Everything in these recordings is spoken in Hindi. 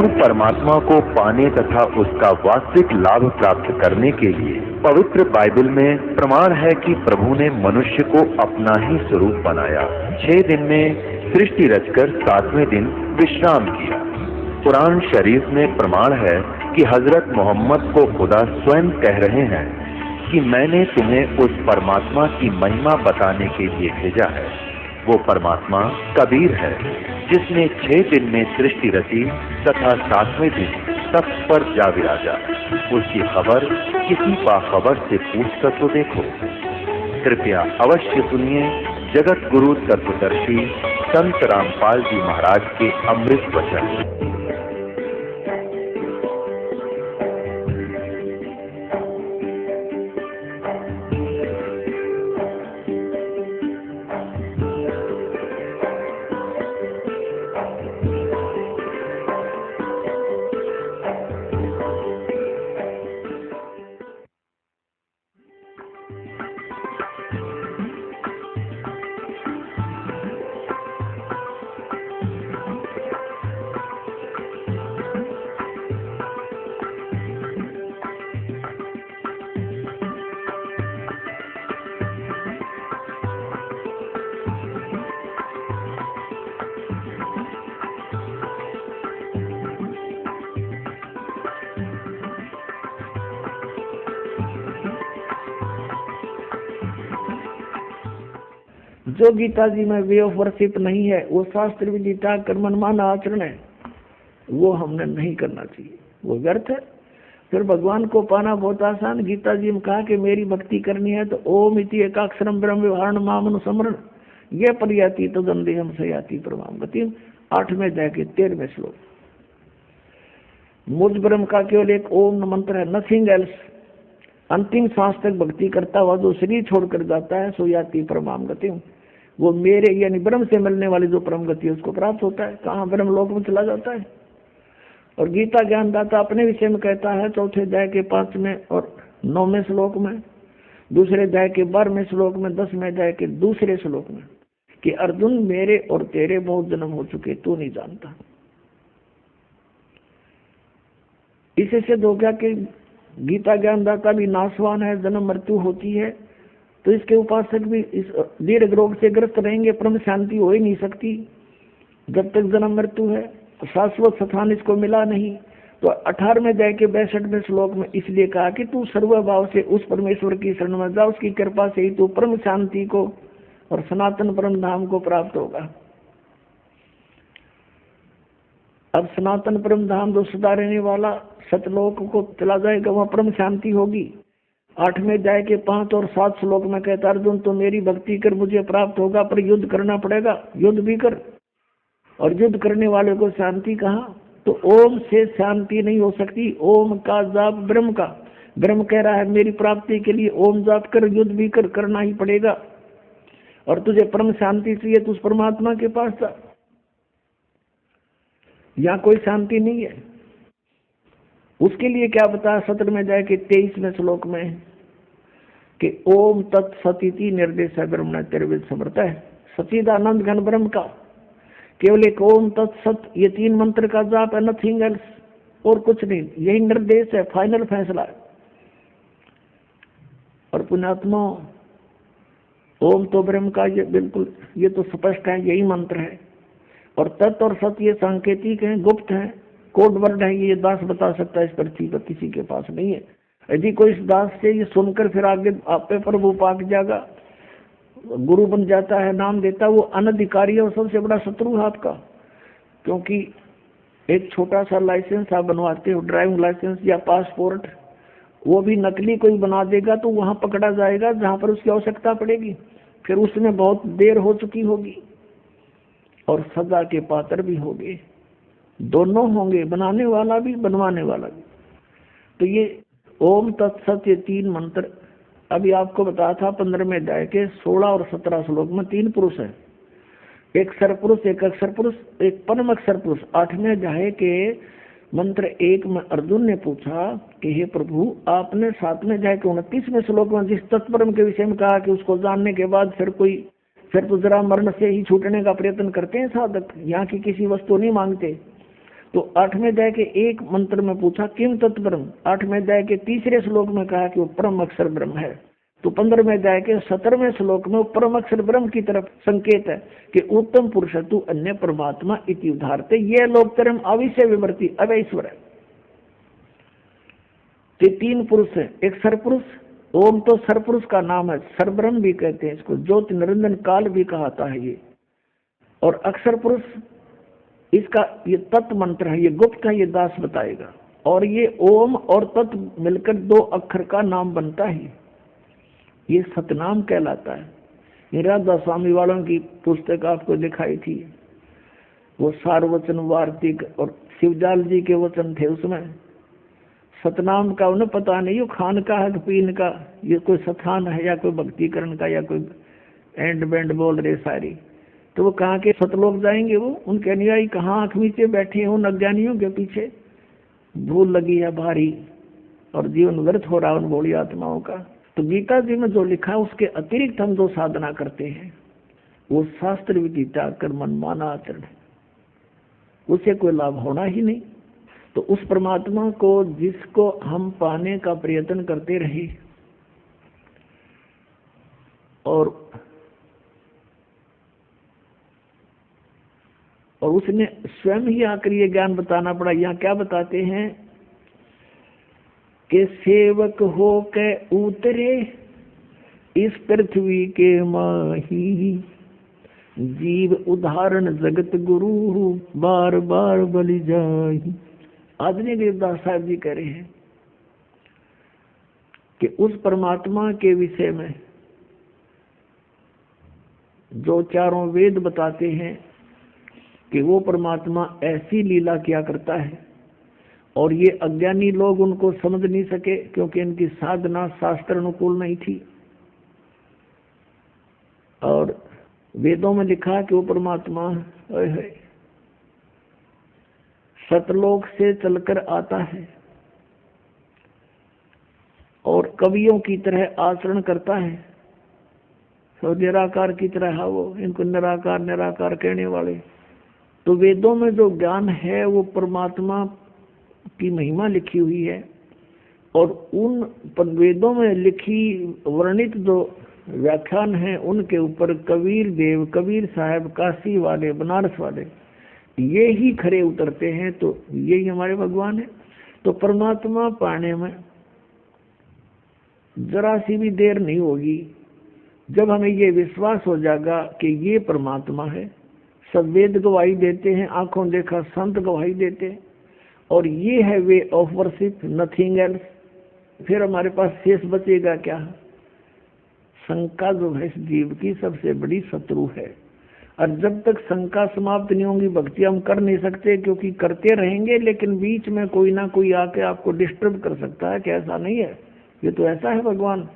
पूर्ण परमात्मा को पाने तथा उसका वास्तविक लाभ प्राप्त करने के लिए पवित्र बाइबल में प्रमाण है कि प्रभु ने मनुष्य को अपना ही स्वरूप बनाया। 6 दिन में सृष्टि रचकर 7वें दिन विश्राम किया। कुरान शरीफ में प्रमाण है कि हजरत मोहम्मद को खुदा स्वयं कह रहे हैं कि मैंने तुम्हें उस परमात्मा की महिमा बताने के लिए भेजा है। वो परमात्मा कबीर है जिसने 6 दिन में सृष्टि रची तथा 7वें दिन तख्त पर जा विराजा। उसकी खबर किसी बाखबर से पूछकर तो देखो। कृपया अवश्य सुनिए जगत गुरु तत्वदर्शी संत रामपाल जी महाराज के अमृत वचन। जो गीता जी में वे ऑफ वर्शिप नहीं है, वो शास्त्र विदिता कर्ममान आचरण है, वो हमने नहीं करना चाहिए, वो व्यर्थ है। फिर भगवान को पाना बहुत आसान। गीता जी में कहा कि मेरी भक्ति करनी है तो ओम इति एकाक्षरम ब्रह्म व्यवहार मामनु समरण ये परियाति तो गंदे हम सयाति प्रमाम गति 8वें अध्याय के 13वें श्लोक। मुझ ब्रह्म का केवल एक ओम मंत्र है, नथिंग एल्स। अंतिम सांस तक भक्ति करता हुआ जो शरीर छोड़कर जाता है सो याति परमाम गति, वो मेरे यानी ब्रह्म से मिलने वाली जो परम गति है उसको प्राप्त होता है। कहाँ ब्रह्म लोक में चला जाता है। और गीता ज्ञानदाता अपने विषय में कहता है 4थे अध्याय के 5वें और 9वें श्लोक में, दूसरे अध्याय के 12वें श्लोक में, 10वें अध्याय के दूसरे श्लोक में कि अर्जुन मेरे और तेरे बहुत जन्म हो चुके, तू नहीं जानता। इसे सिद्ध हो गया कि गीता ज्ञानदाता भी नाशवान है, जन्म मृत्यु होती है, तो इसके उपासक भी इस दीर्घ रोग से ग्रस्त रहेंगे, परम शांति हो ही नहीं सकती जब तक जन्म मृत्यु है। शाश्वत स्थान इसको मिला नहीं। तो 18वें अध्याय के 62वें श्लोक में इसलिए कहा कि तू सर्वभाव से उस परमेश्वर की शरण में जा, उसकी कृपा से ही तू परम शांति को और सनातन परम धाम को प्राप्त होगा। अब सनातन परम धाम जो सदा रहने वाला सतलोक को चला जाएगा, वहाँ परम शांति होगी। 8वें अध्याय के 5 और 7 श्लोक में कहता अर्जुन तो मेरी भक्ति कर मुझे प्राप्त होगा, पर युद्ध करना पड़ेगा, युद्ध भी कर। और युद्ध करने वाले को शांति कहाँ? तो ओम से शांति नहीं हो सकती। ओम का जाप ब्रह्म का, ब्रह्म कह रहा है मेरी प्राप्ति के लिए ओम जाप कर, युद्ध भी कर, करना ही पड़ेगा। और तुझे परम शांति चाहिए तो उस परमात्मा के पास जा, यहाँ कोई शांति नहीं है। उसके लिए क्या बता 17वें अध्याय के 23वें श्लोक में कि ओम तत्सती निर्देश ब्रह्म तिरविद समर्थ है। सचिदानंद घन ब्रह्म का केवल एक ओम तत्सत, ये 3 मंत्र का जाप है, नथिंग एल्स, और कुछ नहीं। यही निर्देश है, फाइनल फैसला है। और पुण्यात्मा ओम तो ब्रह्म का ये बिल्कुल ये तो स्पष्ट है, यही मंत्र है। और तत् और सत ये सांकेतिक हैं, गुप्त हैं, कोड वर्ड है, ये दास बता सकता है, इस पृथ्वी पर किसी के पास नहीं है। यदि कोई इस दास से ये सुनकर फिर आगे आप पे प्रभु पाक जाएगा, गुरु बन जाता है, नाम देता, वो अनधिकारी है और सबसे बड़ा शत्रु है आपका। क्योंकि एक छोटा सा लाइसेंस आप बनवाते हो, ड्राइविंग लाइसेंस या पासपोर्ट, वो भी नकली कोई बना देगा तो वहां पकड़ा जाएगा जहां पर उसकी आवश्यकता पड़ेगी। फिर उसमें बहुत देर हो चुकी होगी और सजा के पात्र भी होंगे, दोनों होंगे, बनाने वाला भी बनवाने वाला भी। तो ये ओम तत्सत ये 3 मंत्र अभी आपको बताया था 15वें अध्याय के 16 और 17 श्लोक में 3 पुरुष है, एक सरपुरुष, एक अक्षर पुरुष, एक परम अक्षर पुरुष। 8वें अध्याय के मंत्र 1 में अर्जुन ने पूछा कि हे प्रभु आपने 7वें अध्याय के 29वें श्लोक में जिस तत्परम के विषय में कहा कि उसको जानने के बाद फिर तो जरा मरण से ही छूटने का प्रयत्न करते हैं साधक, यहाँ की किसी वस्तु नहीं मांगते। तो 8वें अध्याय के एक मंत्र में पूछा किम तत्ब्रह्म, 8वें अध्याय के तीसरे श्लोक में कहा कि वो परम अक्षर ब्रह्म है। तो 15वें अध्याय के 17वें श्लोक में वो परम अक्षर ब्रह्म की तरफ संकेत है कि उत्तम पुरुष तू अन्य परमात्मा इति उदाहरते, ये लोकतरम अविषय विवर्ती अब ईश्वर है। तो 3 पुरुष है, एक सरपुरुष, ओम तो सरपुरुष का नाम है, सरब्रह्म भी कहते हैं इसको, ज्योति निरंजन काल भी कहता है ये, और अक्षर पुरुष इसका ये तत्व मंत्र है, ये गुप्त है, ये दास बताएगा। और ये ओम और तत्व मिलकर 2 अक्षर का नाम बनता है, ये सतनाम कहलाता है। ये राधा स्वामी वालों की पुस्तक आपको दिखाई थी, वो सारवचन वार्तिक और शिवजाल जी के वचन थे, उसमें सतनाम का उन्हें पता नहीं वो खान का है पीन का, ये कोई सथान है या कोई भक्तिकरण का या कोई एंड बैंड बोल रहे सारी। तो वो कहाँ के सतलोक जाएंगे, वो उनके अनुयायी कहाँ आंख नीचे बैठे हैं उन अज्ञानियों के पीछे, भूल लगी है भारी और जीवन व्यर्थ हो रहा उन भोली आत्माओं का। तो गीता जी में जो लिखा है उसके अतिरिक्त हम जो साधना करते हैं वो शास्त्र विधि त्याग कर मनमाना आचरण है, उसे कोई लाभ होना ही नहीं। तो उस परमात्मा को जिसको हम पाने का प्रयत्न करते रहे और उसने स्वयं ही आकर ये ज्ञान बताना पड़ा। यहाँ क्या बताते हैं कि सेवक हो के उतरे इस पृथ्वी के माही, जीव उदाहरण जगत गुरु बार बार बलि जाहि। आदरणीय देवदास साहब जी कह रहे हैं कि उस परमात्मा के विषय में जो चारों वेद बताते हैं कि वो परमात्मा ऐसी लीला किया करता है और ये अज्ञानी लोग उनको समझ नहीं सके क्योंकि इनकी साधना शास्त्र अनुकूल नहीं थी। और वेदों में लिखा कि वो परमात्मा सतलोक से चलकर आता है और कवियों की तरह आचरण करता है, तो निराकार की तरह है वो, इनको निराकार निराकार कहने वाले। तो वेदों में जो ज्ञान है वो परमात्मा की महिमा लिखी हुई है और उन वेदों में लिखी वर्णित जो व्याख्यान है उनके ऊपर कबीर देव, कबीर साहब, काशी वाले, बनारस वाले ये ही खरे उतरते हैं। तो यही हमारे भगवान है। तो परमात्मा पाने में जरा सी भी देर नहीं होगी जब हमें ये विश्वास हो जाएगा कि ये परमात्मा है। सब वेद गवाही देते हैं, आंखों देखा संत गवाही देते हैं और ये है way of worship, nothing else. फिर हमारे पास शेष बचेगा क्या? शंका जो है इस जीव की सबसे बड़ी शत्रु है और जब तक शंका समाप्त नहीं होगी भक्ति हम कर नहीं सकते, क्योंकि करते रहेंगे लेकिन बीच में कोई ना कोई आके आपको डिस्टर्ब कर सकता है कि ऐसा नहीं है, ये तो ऐसा है भगवान।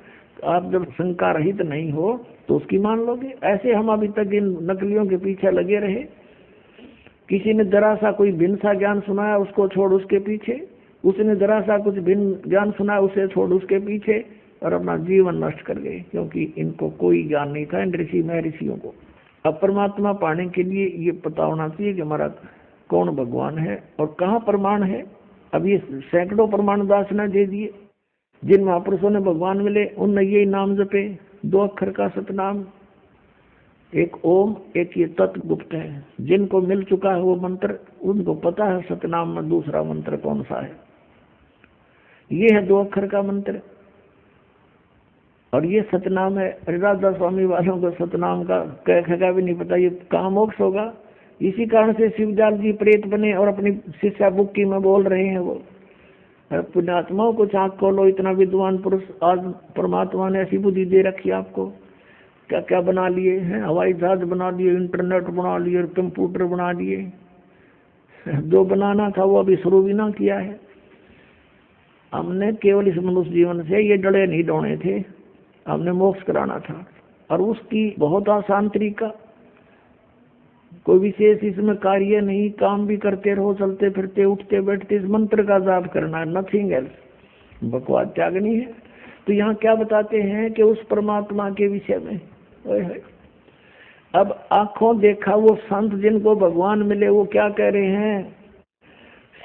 आप जब शंका रहित नहीं हो तो उसकी मान लोगे। ऐसे हम अभी तक इन नकलियों के पीछे लगे रहे, किसी ने जरा सा कोई भिन्न सा ज्ञान सुनाया उसको छोड़ उसके पीछे, उसने जरा सा कुछ भिन्न ज्ञान सुनाया उसे छोड़ उसके पीछे और अपना जीवन नष्ट कर गए, क्योंकि इनको कोई ज्ञान नहीं था इन ऋषि महर्षियों को। अब परमात्मा पाने के लिए ये पता होना चाहिए कि हमारा कौन भगवान है और कहाँ प्रमाण है। अब ये सैकड़ों प्रमाण दास ने दे दिए, जिन महापुरुषों ने भगवान मिले उनने यही नाम जपे, 2 अक्षर का सतनाम, एक ओम, एक ये तत्व गुप्त है। जिनको मिल चुका है वो मंत्र उनको पता है सतनाम में दूसरा मंत्र कौन सा है। ये है 2 अक्षर का मंत्र और ये सतनाम है। राधा स्वामी वालों को सतनाम का कह भी नहीं पता ये कहाँ मोक्ष होगा। इसी कारण से शिवजाल जी प्रेत बने और अपनी शिष्या बुक्की में बोल रहे हैं वो, पुण्यात्माओं को आँख खोलो, इतना विद्वान पुरुष आज परमात्मा ने ऐसी बुद्धि दे रखी आपको, क्या क्या बना लिए हैं, हवाई जहाज बना लिए, इंटरनेट बना लिए, कंप्यूटर बना लिए, जो बनाना था वो अभी शुरू भी ना किया है। हमने केवल इस मनुष्य जीवन से ये डले नहीं डोने थे, हमने मोक्ष कराना था और उसकी बहुत आसान तरीका, कोई विशेष इसमें कार्य नहीं, काम भी करते रहो, चलते फिरते उठते बैठते इस मंत्र का जाप करना है, नथिंग एल्स, बकवास त्यागनी है। तो यहाँ क्या बताते हैं कि उस परमात्मा के विषय में अब आंखों देखा वो संत जिनको भगवान मिले वो क्या कह रहे हैं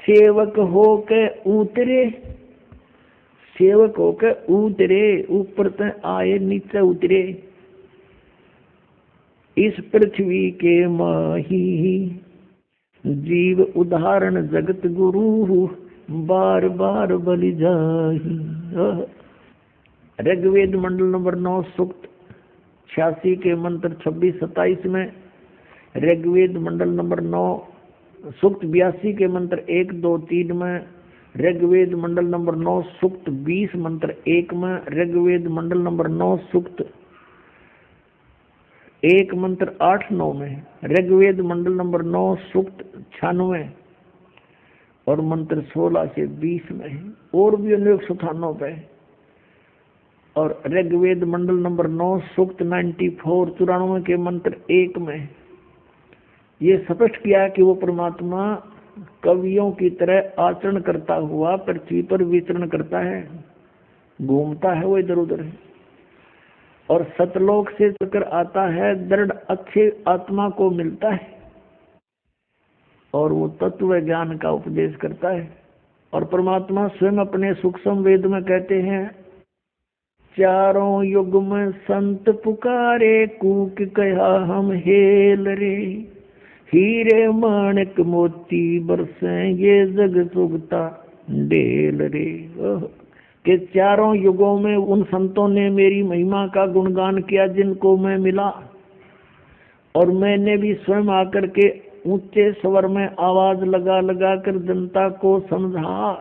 सेवक हो के उतरे, सेवक हो के उतरे, ऊपर तक आए नीचे उतरे। इस पृथ्वी के माही जीव उदाहरण जगत गुरु, बार बार बलि जाहि। ऋग्वेद मंडल नंबर 9 सूक्त 86 के मंत्र 26-27 में, ऋग्वेद मंडल नंबर 9 सूक्त 82 के मंत्र 1, 2, 3 में, ऋग्वेद मंडल नंबर 9 सूक्त 20 मंत्र 1 में, ऋग्वेद मंडल नंबर 9 सूक्त 1 मंत्र 8, 9 में, ऋग्वेद मंडल नंबर 9 सूक्त 96 और मंत्र 16 से 20 में है, और भी अनेक स्थानों पे। और ऋग्वेद मंडल नंबर 9 सूक्त 94 के मंत्र 1 में ये स्पष्ट किया कि वो परमात्मा कवियों की तरह आचरण करता हुआ पृथ्वी पर विचरण करता है, घूमता है वो इधर उधर, और सतलोक से चलकर आता है, दृढ़ अच्छे आत्मा को मिलता है और वो तत्व ज्ञान का उपदेश करता है। और परमात्मा स्वयं अपने सूक्ष्म वेद में कहते हैं, चारों युग में संत पुकारे, कूक कहा हम हेल रे, हीरे माणिक मोती बरसे, ये जग चुगता ढेल रे। कि चारों युगों में उन संतों ने मेरी महिमा का गुणगान किया जिनको मैं मिला, और मैंने भी स्वयं आकर के ऊंचे स्वर में आवाज लगा लगा कर जनता को समझा।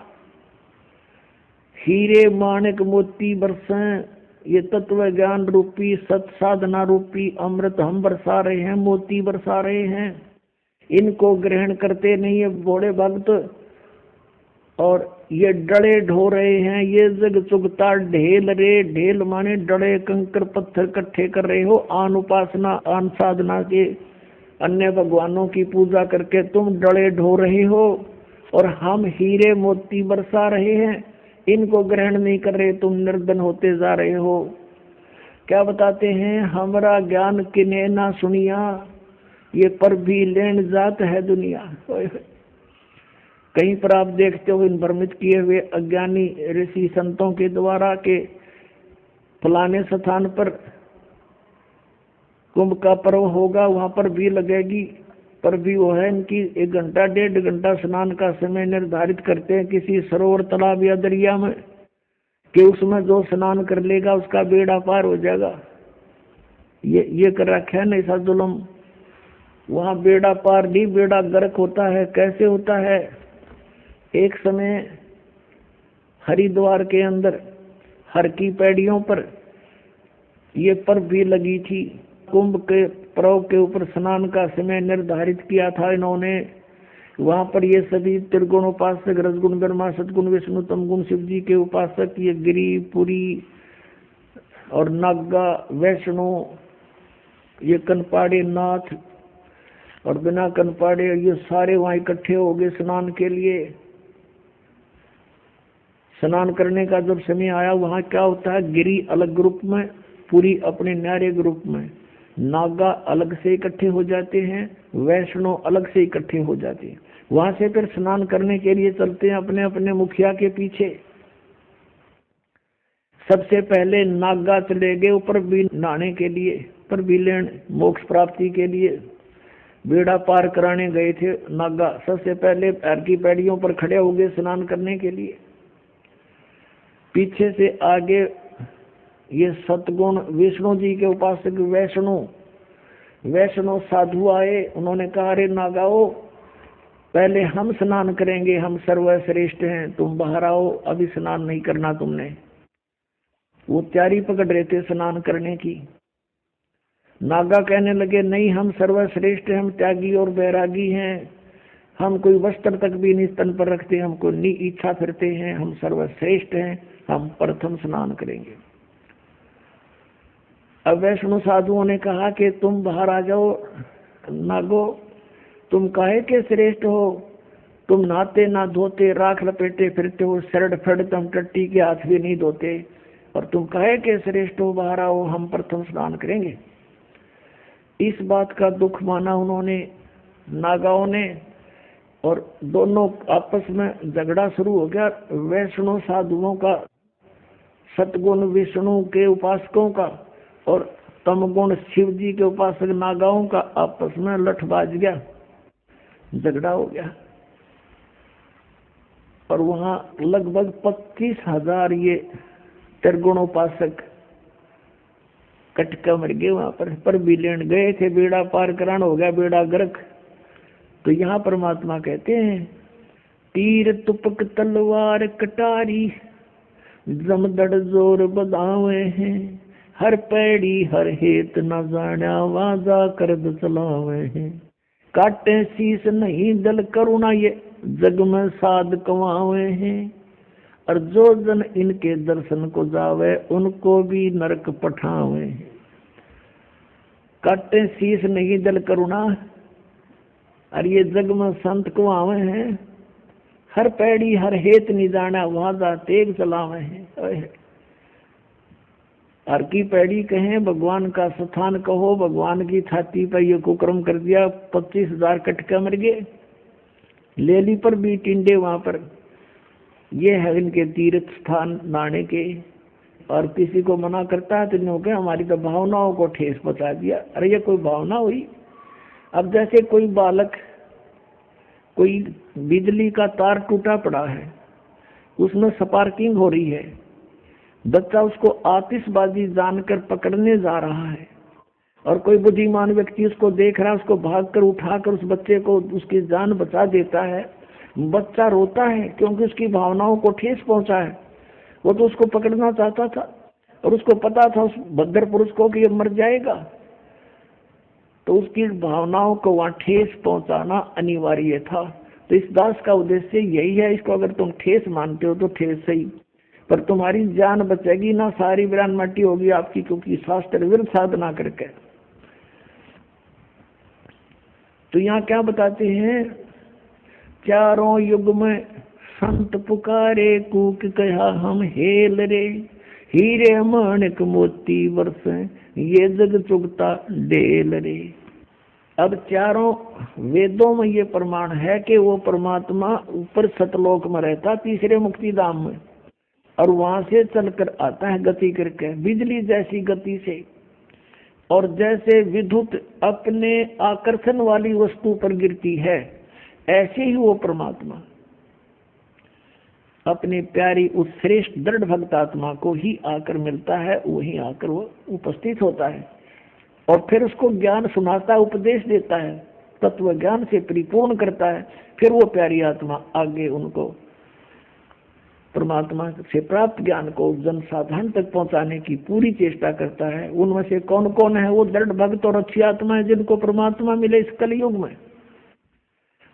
हीरे माणिक मोती बरसें, ये तत्व ज्ञान रूपी सत साधना रूपी अमृत हम बरसा रहे हैं, मोती बरसा रहे हैं। इनको ग्रहण करते नहीं है बूढ़े भक्त, और ये डड़े ढो रहे हैं, ये जग चुगता ढेल रे। ढेल माने डड़े कंकर पत्थर इकट्ठे कर रहे हो, आन उपासना आन साधना के अन्य भगवानों की पूजा करके तुम डड़े ढो रहे हो, और हम हीरे मोती बरसा रहे हैं, इनको ग्रहण नहीं कर रहे, तुम निर्धन होते जा रहे हो। क्या बताते हैं, हमारा ज्ञान किने ना सुनिया, ये पर भी लेन जात है दुनिया। कहीं पर आप देखते हो इन भ्रमित किए हुए अज्ञानी ऋषि संतों के द्वारा के फलाने स्थान पर कुंभ का पर्व होगा, वहां पर भी लगेगी, पर भी वो है इनकी 1 घंटा 1.5 घंटा स्नान का समय निर्धारित करते हैं किसी सरोवर तालाब या दरिया में, कि उसमें जो स्नान कर लेगा उसका बेड़ा पार हो जाएगा। ये कर रखा है ना ऐसा जुल्म। वहां बेड़ा पार नहीं, बेड़ा गर्क होता है। कैसे होता है, एक समय हरिद्वार के अंदर हर की पैड़ियों पर ये पर्व भी लगी थी। कुंभ के पर्व के ऊपर स्नान का समय निर्धारित किया था इन्होंने। वहां पर ये सभी त्रिगुण उपासक, रजगुण ब्रह्मा, सतगुण विष्णु, तमगुण शिव जी के उपासक, ये गिरी पुरी और नागा वैष्णो, ये कनपाड़े नाथ और बिना कनपाड़े, ये सारे वहां इकट्ठे हो गए स्नान के लिए। स्नान करने का जब समय आया, वहां क्या होता है, गिरी अलग ग्रुप में, पूरी अपने न्यारे ग्रुप में, नागा अलग से इकट्ठे हो जाते हैं, वैष्णो अलग से इकट्ठे हो जाते हैं। वहां से फिर स्नान करने के लिए चलते हैं अपने अपने मुखिया के पीछे। सबसे पहले नागा चले गए ऊपर भी नहाने के लिए, पर भी लेन मोक्ष प्राप्ति के लिए बेड़ा पार कराने गए थे नागा। सबसे पहले पैर की पैड़ियों पर खड़े हो गए स्नान करने के लिए। पीछे से आगे ये सतगुण विष्णु जी के उपासक वैष्णो साधु आए। उन्होंने कहा, अरे नागाओ, पहले हम स्नान करेंगे, हम सर्वश्रेष्ठ हैं, तुम बाहर आओ, अभी स्नान नहीं करना तुमने। वो तैयारी पकड़ रहे थे स्नान करने की। नागा कहने लगे, नहीं, हम सर्वश्रेष्ठ हैं, हम त्यागी और बैरागी हैं, हम कोई वस्त्र तक भी नहीं तन पर रखते, हमको नी इच्छा फिरते हैं, हम सर्वश्रेष्ठ हैं, हम प्रथम स्नान करेंगे। अब वैष्णो साधुओं ने कहा कि तुम बाहर आ जाओ नागो, तुम काहे के श्रेष्ठ हो, तुम नहाते ना धोते, राख लपेटे फिरते हो, शरड फड़ हम टट्टी के हाथ भी नहीं धोते, और तुम काहे के श्रेष्ठ हो, बाहर आओ, हम प्रथम स्नान करेंगे। इस बात का दुख माना उन्होंने, नागाओं ने, और दोनों आपस में झगड़ा शुरू हो गया। वैष्णव साधुओं का, सतगुण विष्णु के उपासकों का, और तमगुण शिव जी के उपासक नागाओं का आपस में लठ बाज गया, झगड़ा हो गया। और वहां लगभग 25,000 ये त्रिगुणोपासक कटका मर गए। वहां पर भी लेन गए थे, बेड़ा पार करान हो गया, बेड़ा गर्क। तो यहाँ परमात्मा कहते हैं, तीर तुपक तलवार कटारी जमदड़ जोर बदावे हैं, हर पैड़ी हर हेत न जाना वाजा करद चलावे हैं, काटे शीस नहीं दल करुणा ये जग में साध कमावे हैं, और जो जन इनके दर्शन को जावे उनको भी नरक पठावे हैं। काटे शीस नहीं दल करुणा, और ये जग में संत को आवे हैं, हर पैड़ी हर हेत नहीं जाना वाजा तेग चलावे हैं। हर की पैड़ी कहें भगवान का स्थान कहो, भगवान की छाती पर ये कुकर्म कर दिया, 25,000 कटका मर गए। लेली पर भी टिंडे वहां पर, ये है इनके तीर्थ स्थान नाने के। और किसी को मना करता है तो इन्हों के हमारी तो भावनाओं को ठेस पहुंचा दिया। अरे ये कोई भावना हुई? अब जैसे कोई बालक, कोई बिजली का तार टूटा पड़ा है, उसमें स्पार्किंग हो रही है, बच्चा उसको आतिशबाजी जानकर पकड़ने जा रहा है, और कोई बुद्धिमान व्यक्ति उसको देख रहा है, उसको भागकर उठाकर उस बच्चे को उसकी जान बचा देता है। बच्चा रोता है क्योंकि उसकी भावनाओं को ठेस पहुंचा है। वो तो उसको पकड़ना चाहता था और उसको पता था उस भद्र पुरुष को कि ये मर जाएगा, तो उसकी भावनाओं को वहां ठेस पहुंचाना अनिवार्य था। तो इस दास का उद्देश्य यही है। इसको अगर तुम ठेस मानते हो तो ठेस सही, पर तुम्हारी जान बचेगी ना, सारी वीरान मट्टी होगी आपकी, क्योंकि शास्त्र विरुद्ध साधना करके। तो यहाँ क्या बताते हैं, चारों युग में संत पुकारे कूक कहा हम हेल रे, हीरे माणिक मोती वर्ष ये जग चुगता डेल रे। अब चारों वेदों में ये प्रमाण है कि वो परमात्मा ऊपर सतलोक में रहता, तीसरे मुक्ति धाम में, और वहां से चलकर आता है गति करके, बिजली जैसी गति से। और जैसे विद्युत अपने आकर्षण वाली वस्तु पर गिरती है, ऐसे ही वो परमात्मा अपनी प्यारी उस श्रेष्ठ दृढ़ भक्त आत्मा को ही आकर मिलता है, वहीं आकर वो उपस्थित होता है और फिर उसको ज्ञान सुनाता है, उपदेश देता है, तत्व ज्ञान से परिपूर्ण करता है। फिर वो प्यारी आत्मा आगे उनको परमात्मा से प्राप्त ज्ञान को जन साधारण तक पहुंचाने की पूरी चेष्टा करता है। उनमें से कौन कौन है वो दृढ़ भक्त और अच्छी आत्मा है जिनको परमात्मा मिले इस कलयुग में?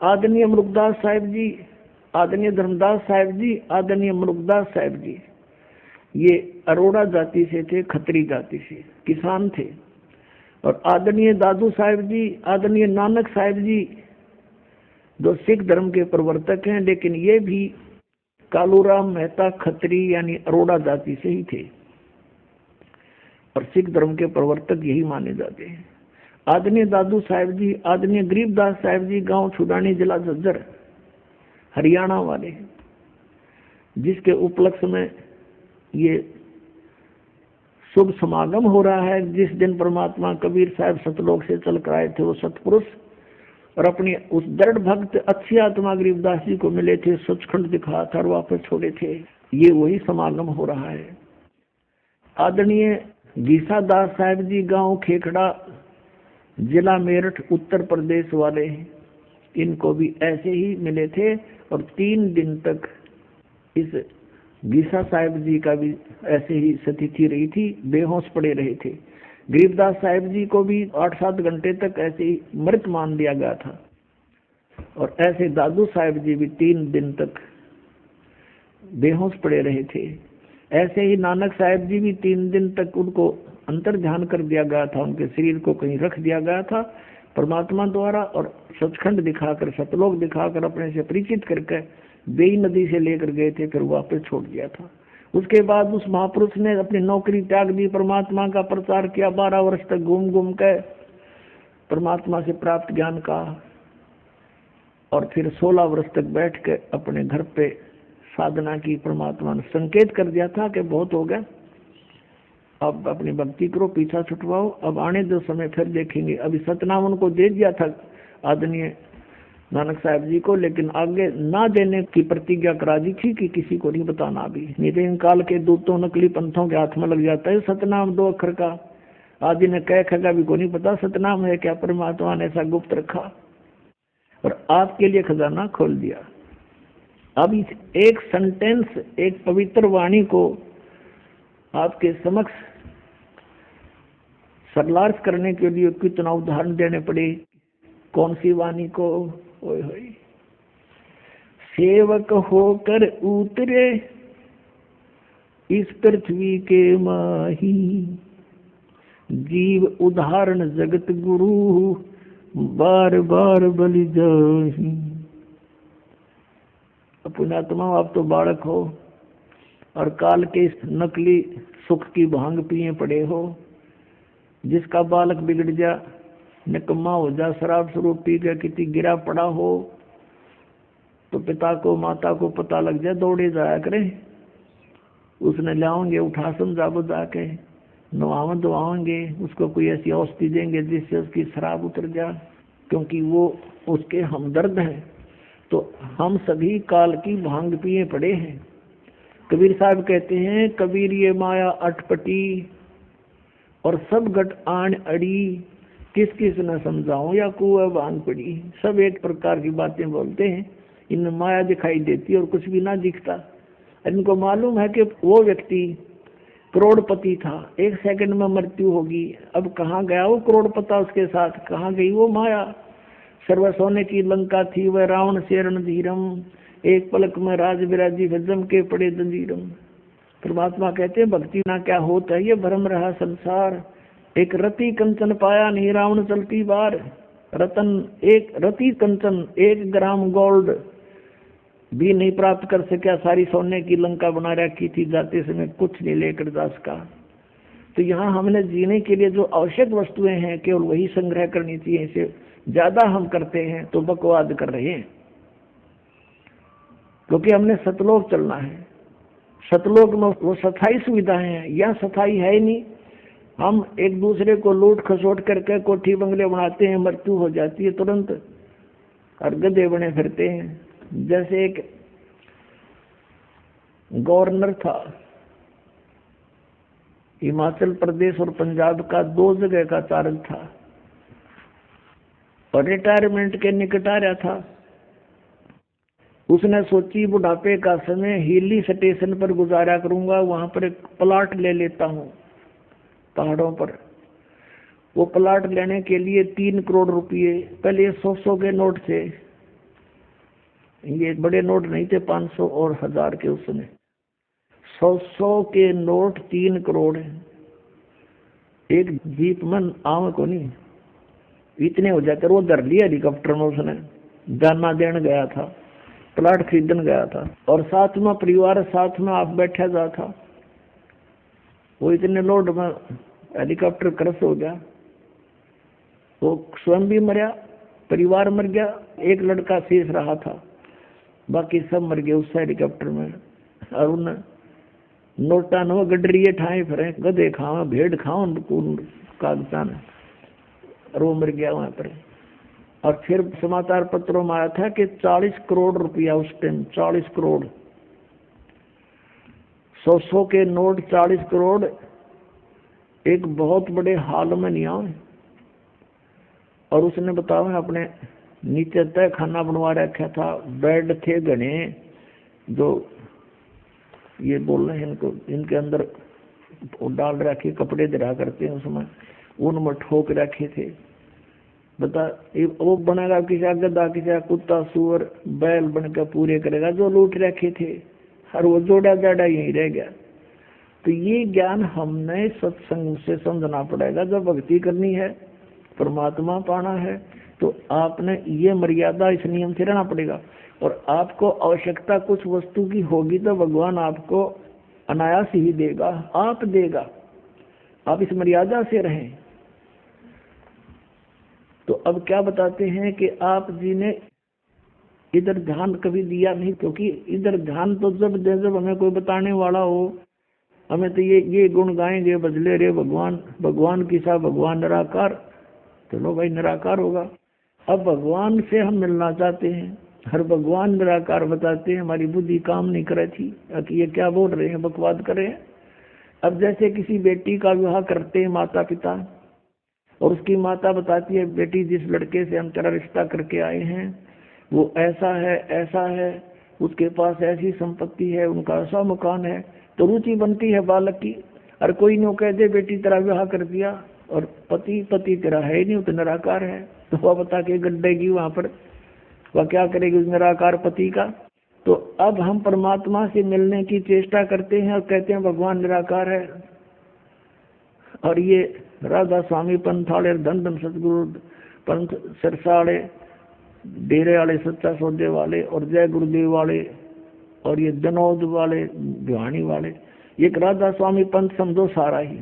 आदरणीय मुरुगदास साहिब जी, आदरणीय धर्मदास साहिब जी, आदरणीय मुरुगदास साहिब जी, ये अरोड़ा जाति से थे, खत्री जाति से, किसान थे। और आदरणीय दादू साहिब जी, आदरणीय नानक साहिब जी, जो सिख धर्म के प्रवर्तक हैं, लेकिन ये भी कालूराम मेहता खत्री यानी अरोड़ा जाति से ही थे और सिख धर्म के प्रवर्तक यही माने जाते हैं। आदरणीय दादू साहिब जी, आदरणीय गरीबदास साहिब जी, गांव छुडानी, जिला झज्जर, हरियाणा वाले, जिसके उपलक्ष्य में ये शुभ समागम हो रहा है। जिस दिन परमात्मा कबीर साहब सतलोक से चल कर आए थे, वो सतपुरुष और अपनी उस दृढ़ भक्त अच्छी आत्मा गरीबदास जी को मिले थे, सचखंड दिखा था और वापस छोड़े थे, ये वही समागम हो रहा है। आदरणीय गीसा दास साहिब जी, गांव खेखड़ा, जिला मेरठ, उत्तर प्रदेश वाले हैं, इनको भी ऐसे ही मिले थे और 3 दिन तक इस गीसा साहिब जी का भी ऐसे ही स्थिति रही थी, बेहोश पड़े रहे थे। गरीबदास साहिब जी को भी 8-7 घंटे तक ऐसे ही मृत मान दिया गया था और ऐसे दादू साहिब जी भी 3 दिन तक बेहोश पड़े रहे थे। ऐसे ही नानक साहिब जी भी 3 दिन तक उनको अंतर ध्यान कर दिया गया था, उनके शरीर को कहीं रख दिया गया था परमात्मा द्वारा और सचखंड दिखाकर, सतलोक दिखाकर अपने से परिचित करके बेई नदी से लेकर गए थे, फिर वापस छोड़ दिया था। उसके बाद उस महापुरुष ने अपनी नौकरी त्याग दी, परमात्मा का प्रचार किया, 12 वर्ष तक घूम घूम के परमात्मा से प्राप्त ज्ञान का और फिर 16 वर्ष तक बैठ के अपने घर पे साधना की। परमात्मा ने संकेत कर दिया था कि बहुत हो गया, अब अपनी भक्ति करो, पीछा छुटवाओ, अब आने दो समय, फिर देखेंगे। अभी सतनाम उनको दे दिया था आदरणीय नानक साहब जी को, लेकिन आगे ना देने की प्रतिज्ञा करा दी थी कि किसी को नहीं बताना अभी, नहीं तो इन काल के दूतों नकली पंथों के हाथ में लग जाता है सतनाम 2 अक्षर का। आदि ने कह खगा भी को नहीं पता सतनाम है क्या, परमात्मा ने ऐसा गुप्त रखा और आपके लिए खजाना खोल दिया। अब इस एक सेंटेंस, एक पवित्र वाणी को आपके समक्ष सरलार्थ करने के लिए कितना उदाहरण देने पड़े। कौन सी वाणी को? ओए होए, सेवक होकर उतरे इस पृथ्वी के माही, जीव उदाहरण जगत गुरु, बार बार बलि जाहि। पुण्यात्मा, आप तो बालक हो और काल के इस नकली सुख की भांग पिए पड़े हो। जिसका बालक बिगड़ जा, निकम्मा हो जा, शराब स्वरूप पी के किसी गिरा पड़ा हो, तो पिता को माता को पता लग जाए, दौड़े जाया करे, उसने लाओगे उठा समझा बुझा के, नवावा दुआएंगे, उसको कोई ऐसी औषधि देंगे जिससे उसकी शराब उतर जा, क्योंकि वो उसके हमदर्द हैं। तो हम सभी काल की भांग पिए पड़े हैं। कबीर साहब कहते हैं, कबीर ये माया अटपटी और सब घट आन अड़ी, किस किस न समझाऊं या कुएं बांध पड़ी। सब एक प्रकार की बातें बोलते हैं, इनमें माया दिखाई देती और कुछ भी ना दिखता। इनको मालूम है कि वो व्यक्ति करोड़पति था, 1 सेकंड में मृत्यु होगी। अब कहाँ गया वो करोड़पता, उसके साथ कहाँ गई वो माया। सर्व सोने की लंका थी वह रावण से रणधीरम, एक पलक में राज विराजी भजम के पड़े जंजीरम। परमात्मा कहते हैं, भक्ति ना क्या होता है, ये भ्रम रहा संसार। एक रति कंचन पाया नहीं रावण चलती बार, रतन एक रति कंचन 1 ग्राम गोल्ड भी नहीं प्राप्त कर सका, सारी सोने की लंका बना रखी थी, जाते समय कुछ नहीं लेकर जा सका। तो यहाँ हमने जीने के लिए जो आवश्यक वस्तुएं हैं केवल वही संग्रह करनी चाहिए। इसे ज्यादा हम करते हैं तो बकवाद कर रहे हैं, क्योंकि हमने सतलोक चलना है। सतलोक में वो सफाई सुविधाएं हैं, यह सफाई है ही नहीं। हम एक दूसरे को लूट खसोट करके कोठी बंगले बनाते हैं, मृत्यु हो जाती है तुरंत, और गधे बने फिरते हैं। जैसे एक गवर्नर था, हिमाचल प्रदेश और पंजाब का 2 जगह का चार्ज था, और रिटायरमेंट के निकट आ रहा था। उसने सोची बुढ़ापे का समय हिली स्टेशन पर गुजारा करूंगा, वहां पर एक प्लाट ले लेता हूं पहाड़ों पर। वो प्लाट लेने के लिए 3 करोड़ रुपए, पहले 100 के नोट थे, ये बड़े नोट नहीं थे, 500 और 1000 के उस समय। 100 के नोट 3 करोड़ एक जीप में आम को नहीं, इतने हो जाते। वो धर लिया हेलीकॉप्टर में, उसने जाना देने गया था, प्लाट खरीदने गया था, और साथ में परिवार साथ में आप बैठा जा था। वो इतने लोड में हेलीकॉप्टर क्रैश हो गया, वो स्वयं भी मरा, परिवार मर गया, एक लड़का शेष रहा था, बाकी सब मर गए उस हेलीकॉप्टर में। और उन नोटा नो गडरिए ठाए फिरे, गधे खाओ भेड़ खाओ कागजा ने, और वो मर गया वहां पर। और फिर समाचार पत्रों में आया था कि 40 करोड़ रुपया उस टाइम, 40 करोड़, 100 के नोट 40 करोड़ एक बहुत बड़े हाल में नहीं आए। और उसने बताया अपने नीचे तय खाना बनवा रखा था, बेड थे घने, जो ये बोल रहे हैं इनको, इनके अंदर डाल रखे कपड़े दरा करते हैं उसमें, उनमें ठोक रखे थे। बता वो बनेगा किसी गधा, किसी कुत्ता, सुअर, बैल बनकर पूरे करेगा जो लूट रखे थे, और वो जोड़ा जाड़ा यही रह गया। तो ये ज्ञान हमने सत्संग से समझना पड़ेगा। जब भक्ति करनी है, परमात्मा पाना है, तो आपने ये मर्यादा, इस नियम से रहना पड़ेगा। और आपको आवश्यकता कुछ वस्तु की होगी तो भगवान आपको अनायास ही देगा, आप देगा। आप इस मर्यादा से रहें। तो अब क्या बताते हैं कि आप जी ने इधर ध्यान कभी दिया नहीं, क्योंकि इधर ध्यान तो जब हमें कोई बताने वाला हो, हमें तो ये गुण गाएंगे, बजले रे भगवान, भगवान की सा भगवान निराकार, चलो भाई निराकार होगा। अब भगवान से हम मिलना चाहते हैं, हर भगवान निराकार बताते हैं, हमारी बुद्धि काम नहीं करे थी कि ये क्या बोल रहे हैं, बकवाद कर रहे हैं। अब जैसे किसी बेटी का विवाह करते हैं माता पिता, और उसकी माता बताती है, बेटी जिस लड़के से हम तेरा रिश्ता करके आए हैं वो ऐसा है, उसके पास ऐसी संपत्ति है, उनका ऐसा मकान है, तो रुचि बनती है बालक की। और कोई नो कह दे बेटी तेरा विवाह कर दिया और पति तेरा है ही नहीं, तो निराकार है, तो वह बता के गड्ढेगी वहां पर, वह क्या करेगी उस निराकार पति का। तो अब हम परमात्मा से मिलने की चेष्टा करते हैं और कहते हैं भगवान निराकार है। और ये राधा स्वामी पंथाले, धन धन सतगुरु पंथ सरसाड़े, डेरे वाले, सच्चा सौदे वाले, और जय गुरुदेव वाले, और ये जनौद वाले, भिवानी वाले, ये राधा स्वामी पंथ समझो सारा ही।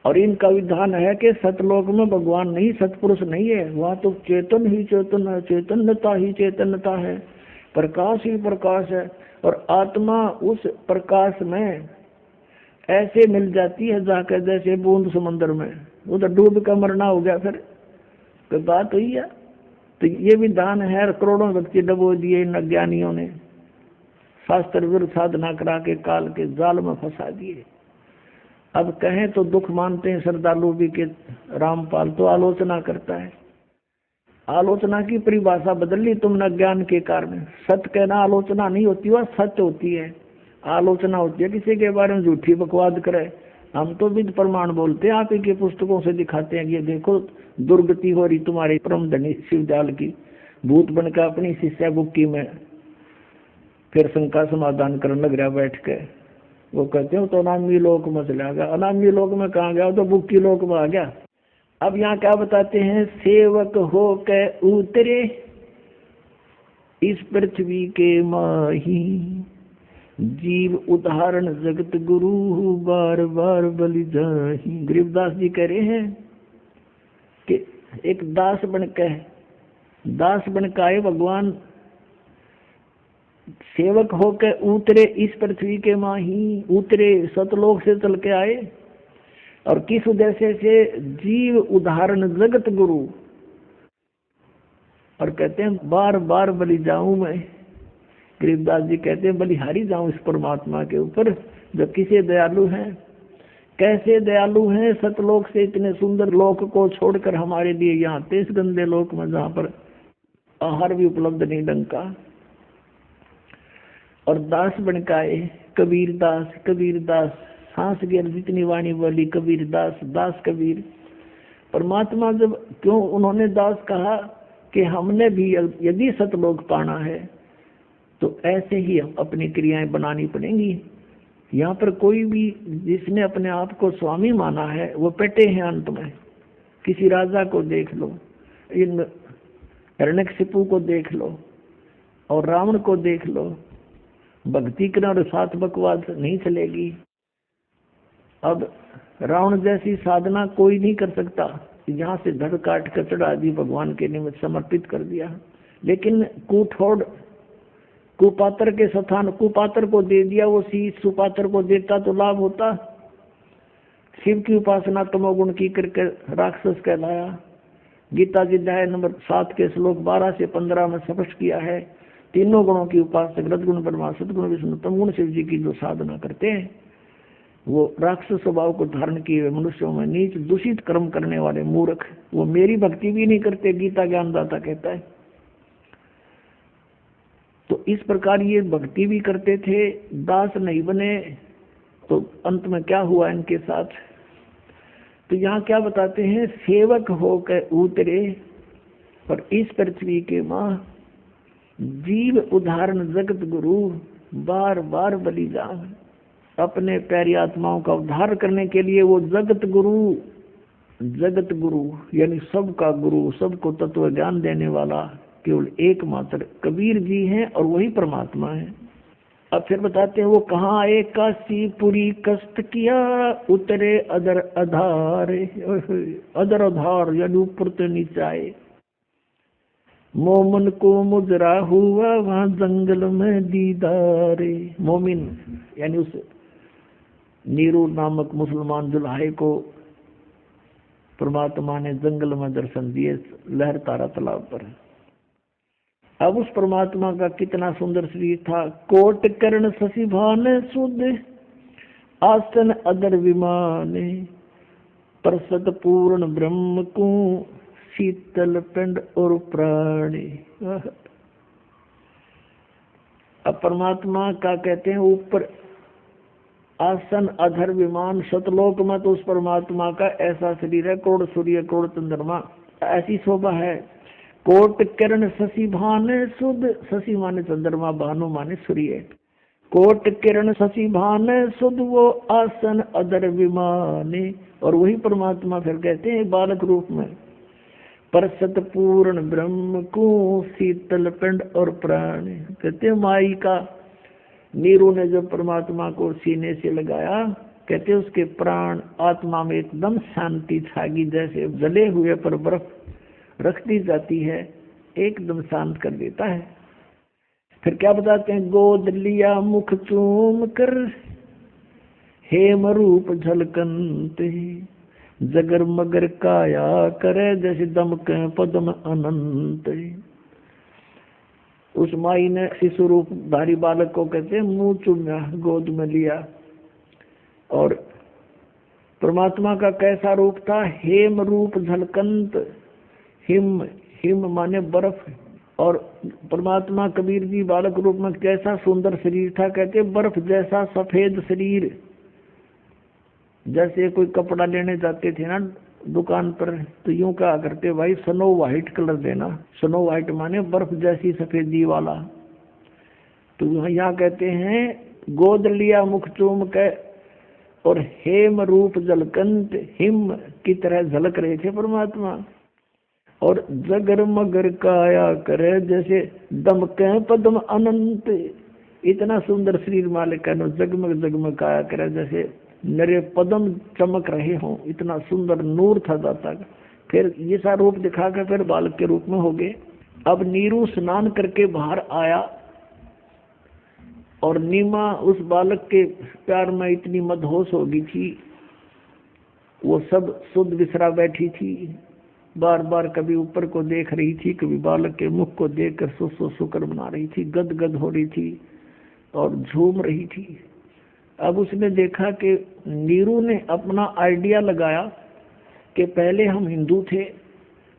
और इनका विधान है कि सतलोक में भगवान नहीं, सतपुरुष नहीं है, वहाँ तो चेतन ही चेतन है, चैतन्यता ही चैतन्यता है, प्रकाश ही प्रकाश है। और आत्मा उस प्रकाश में ऐसे मिल जाती है जाकर जैसे बूंद समंदर में, उधर डूब कर मरना हो गया, फिर कोई बात हुई है। तो ये विधान है, करोड़ों व्यक्ति डबो दिए इन अज्ञानियों ने, शास्त्र विरुद्ध साधना करा के काल के जाल में फंसा दिए। अब कहें तो दुख मानते हैं श्रद्धालु भी के रामपाल तो आलोचना करता है, आलोचना की परिभाषा बदल ली तुमने अज्ञान के कारण। सत्य कहना आलोचना नहीं होती, वह सत्य होती है। आलोचना होती है किसी के बारे में झूठी बकवाद करे। हम तो विद प्रमाण बोलते हैं, आप ही के पुस्तकों से दिखाते हैं कि ये देखो दुर्गति हो रही तुम्हारे परम धनी शिवदयाल की, भूत बनकर अपनी शिष्या बुक्की में फिर शंका समाधान करने लग रहा बैठ के। वो कहते हो तो अनामी लोक में चला गया, अनामी लोक में कहाँ गया, तो बुक्की लोक में आ गया। अब यहाँ क्या बताते हैं, सेवक हो के उतरे इस पृथ्वी के माही, जीव उदाहरण जगत गुरु बार बार बलि जाहि। गरीबदास जी कह रहे हैं कि एक दास बनकर आए भगवान, सेवक होकर उतरे इस पृथ्वी के माही, उतरे सतलोक से चल के आए, और किस उद्देश्य से, जीव उदाहरण जगत गुरु। और कहते हैं बार बार बलि जाऊं मैं, गरीबदास जी कहते हैं बलिहारी जाऊं इस परमात्मा के ऊपर जो किसे दयालु हैं, कैसे दयालु हैं। सतलोक से इतने सुंदर लोक को छोड़कर हमारे लिए यहाँ आते इस गंदे लोक में जहाँ पर आहार भी उपलब्ध नहीं ढंग का। और दास बनकाए कबीरदास सांस गिर जितनी वाणी बोली कबीरदास, दास कबीर। परमात्मा जब क्यों उन्होंने दास कहा कि हमने भी यदि सतलोक पाना है तो ऐसे ही हम अपनी क्रियाएं बनानी पड़ेंगी। यहाँ पर कोई भी जिसने अपने आप को स्वामी माना है वो पेटे हैं अंत में। किसी राजा को देख लो, इन हिरण्यकशिपु को देख लो और रावण को देख लो, भक्ति करने और साथ बकवाद नहीं चलेगी। अब रावण जैसी साधना कोई नहीं कर सकता, यहाँ से धड़ काट कर चढ़ा दी, भगवान के निमित्त समर्पित कर दिया। लेकिन कुठोड़ कुपात्र के स्थान कुपात्र को दे दिया, वो सुपात्र को देता तो लाभ होता। शिव की उपासना तमोगुण की करके राक्षस कहलाया। गीता जी अध्याय नंबर 7 के श्लोक 12 से 15 में स्पष्ट किया है, तीनों गुणों की उपासक रजगुण ब्रह्मा सदगुण विष्णु तमगुण शिव जी की जो साधना करते हैं वो राक्षस स्वभाव को धारण किए हुए मनुष्यों में नीच दूषित कर्म करने वाले मूर्ख, वो मेरी भक्ति भी नहीं करते, गीता ज्ञानदाता कहता है। तो इस प्रकार ये भक्ति भी करते थे, दास नहीं बने, तो अंत में क्या हुआ इनके साथ। तो यहाँ क्या बताते हैं, सेवक होकर उतरे और इस पृथ्वी के माँ, जीव उदाहरण जगत गुरु बार बार बलि जान। अपने प्यारी आत्माओं का उद्धार करने के लिए वो जगत गुरु यानी सबका गुरु, सबको तत्व ज्ञान देने वाला केवल एकमात्र कबीर जी हैं और वही परमात्मा है। अब फिर बताते हैं वो कहाँ आए, काशीपुरी कष्ट किया उतरे अदर आधार यानी ऊपर तो नीचे आए। मोमन को मुजरा हुआ वहां जंगल में दीदारे। मोमिन यानी उस नीरू नामक मुसलमान दुल्हाए को परमात्मा ने जंगल में दर्शन दिए, लहर तारा तालाब पर। अब उस परमात्मा का कितना सुंदर शरीर था। कोट कर्ण शशि भान सुध आसन अदर विमाने, प्रसद पूर्ण ब्रह्म को शीतल पिंड और प्राणी। अब परमात्मा का कहते हैं ऊपर आसन अधर विमान, सतलोक में तो उस परमात्मा का ऐसा शरीर है, करोड़ सूर्य करोड़ चंद्रमा ऐसी शोभा है। कोट किरण शशि भान सुध, शशि माने चंद्रमा, भानु माने सूर्य। कोट किरण शशि भान सुध वो आसन अधर विमाने। और वही परमात्मा फिर कहते हैं बालक रूप में, परसत पूर्ण ब्रह्म को शीतल पिंड और प्राण। कहते हैं माई का नीरू ने जब परमात्मा को सीने से लगाया, कहते उसके प्राण आत्मा में एकदम शांति छागी, जैसे जले हुए पर बर्फ रख दी जाती है, एकदम शांत कर देता है। फिर क्या बताते हैं, गोद लिया मुख चूम कर हेम रूप झलकंते, जगर मगर काया करे जैसे दमके पद्म अनंत। उस माई ने शिशु रूप धारी बालक को कहते हैं मुंह चूमा, गोद में लिया। और परमात्मा का कैसा रूप था, हेम रूप झलकंत। हिम हिम माने बर्फ। और परमात्मा कबीर जी बालक रूप में कैसा सुंदर शरीर था, कहते बर्फ जैसा सफेद शरीर। जैसे कोई कपड़ा लेने जाते थे ना दुकान पर, तो यूं कहा करते भाई स्नो व्हाइट कलर देना। स्नो व्हाइट माने बर्फ जैसी सफेदी वाला। तो यहाँ कहते हैं गोद लिया मुख चूम के और हेम रूप जलकंत, हिम की तरह झलक रहे थे परमात्मा। और जगर मगर काया करे जैसे दमके पद्म अनंत। इतना सुंदर शरीर मालिक का, जगमग जगमग काया करे जैसे नरे पद्म चमक रहे हों, इतना सुंदर नूर था दाता का। फिर ये सा रूप दिखा कर फिर बालक के रूप में हो गए। अब नीरू स्नान करके बाहर आया और नीमा उस बालक के प्यार में इतनी मदहोश हो गई थी, वो सब शुद्ध विसरा बैठी थी। बार बार कभी ऊपर को देख रही थी, कभी बालक के मुख को देखकर सो शुक्र बना रही थी, गद गद हो रही थी और झूम रही थी। अब उसने देखा कि नीरू ने अपना आइडिया लगाया कि पहले हम हिंदू थे,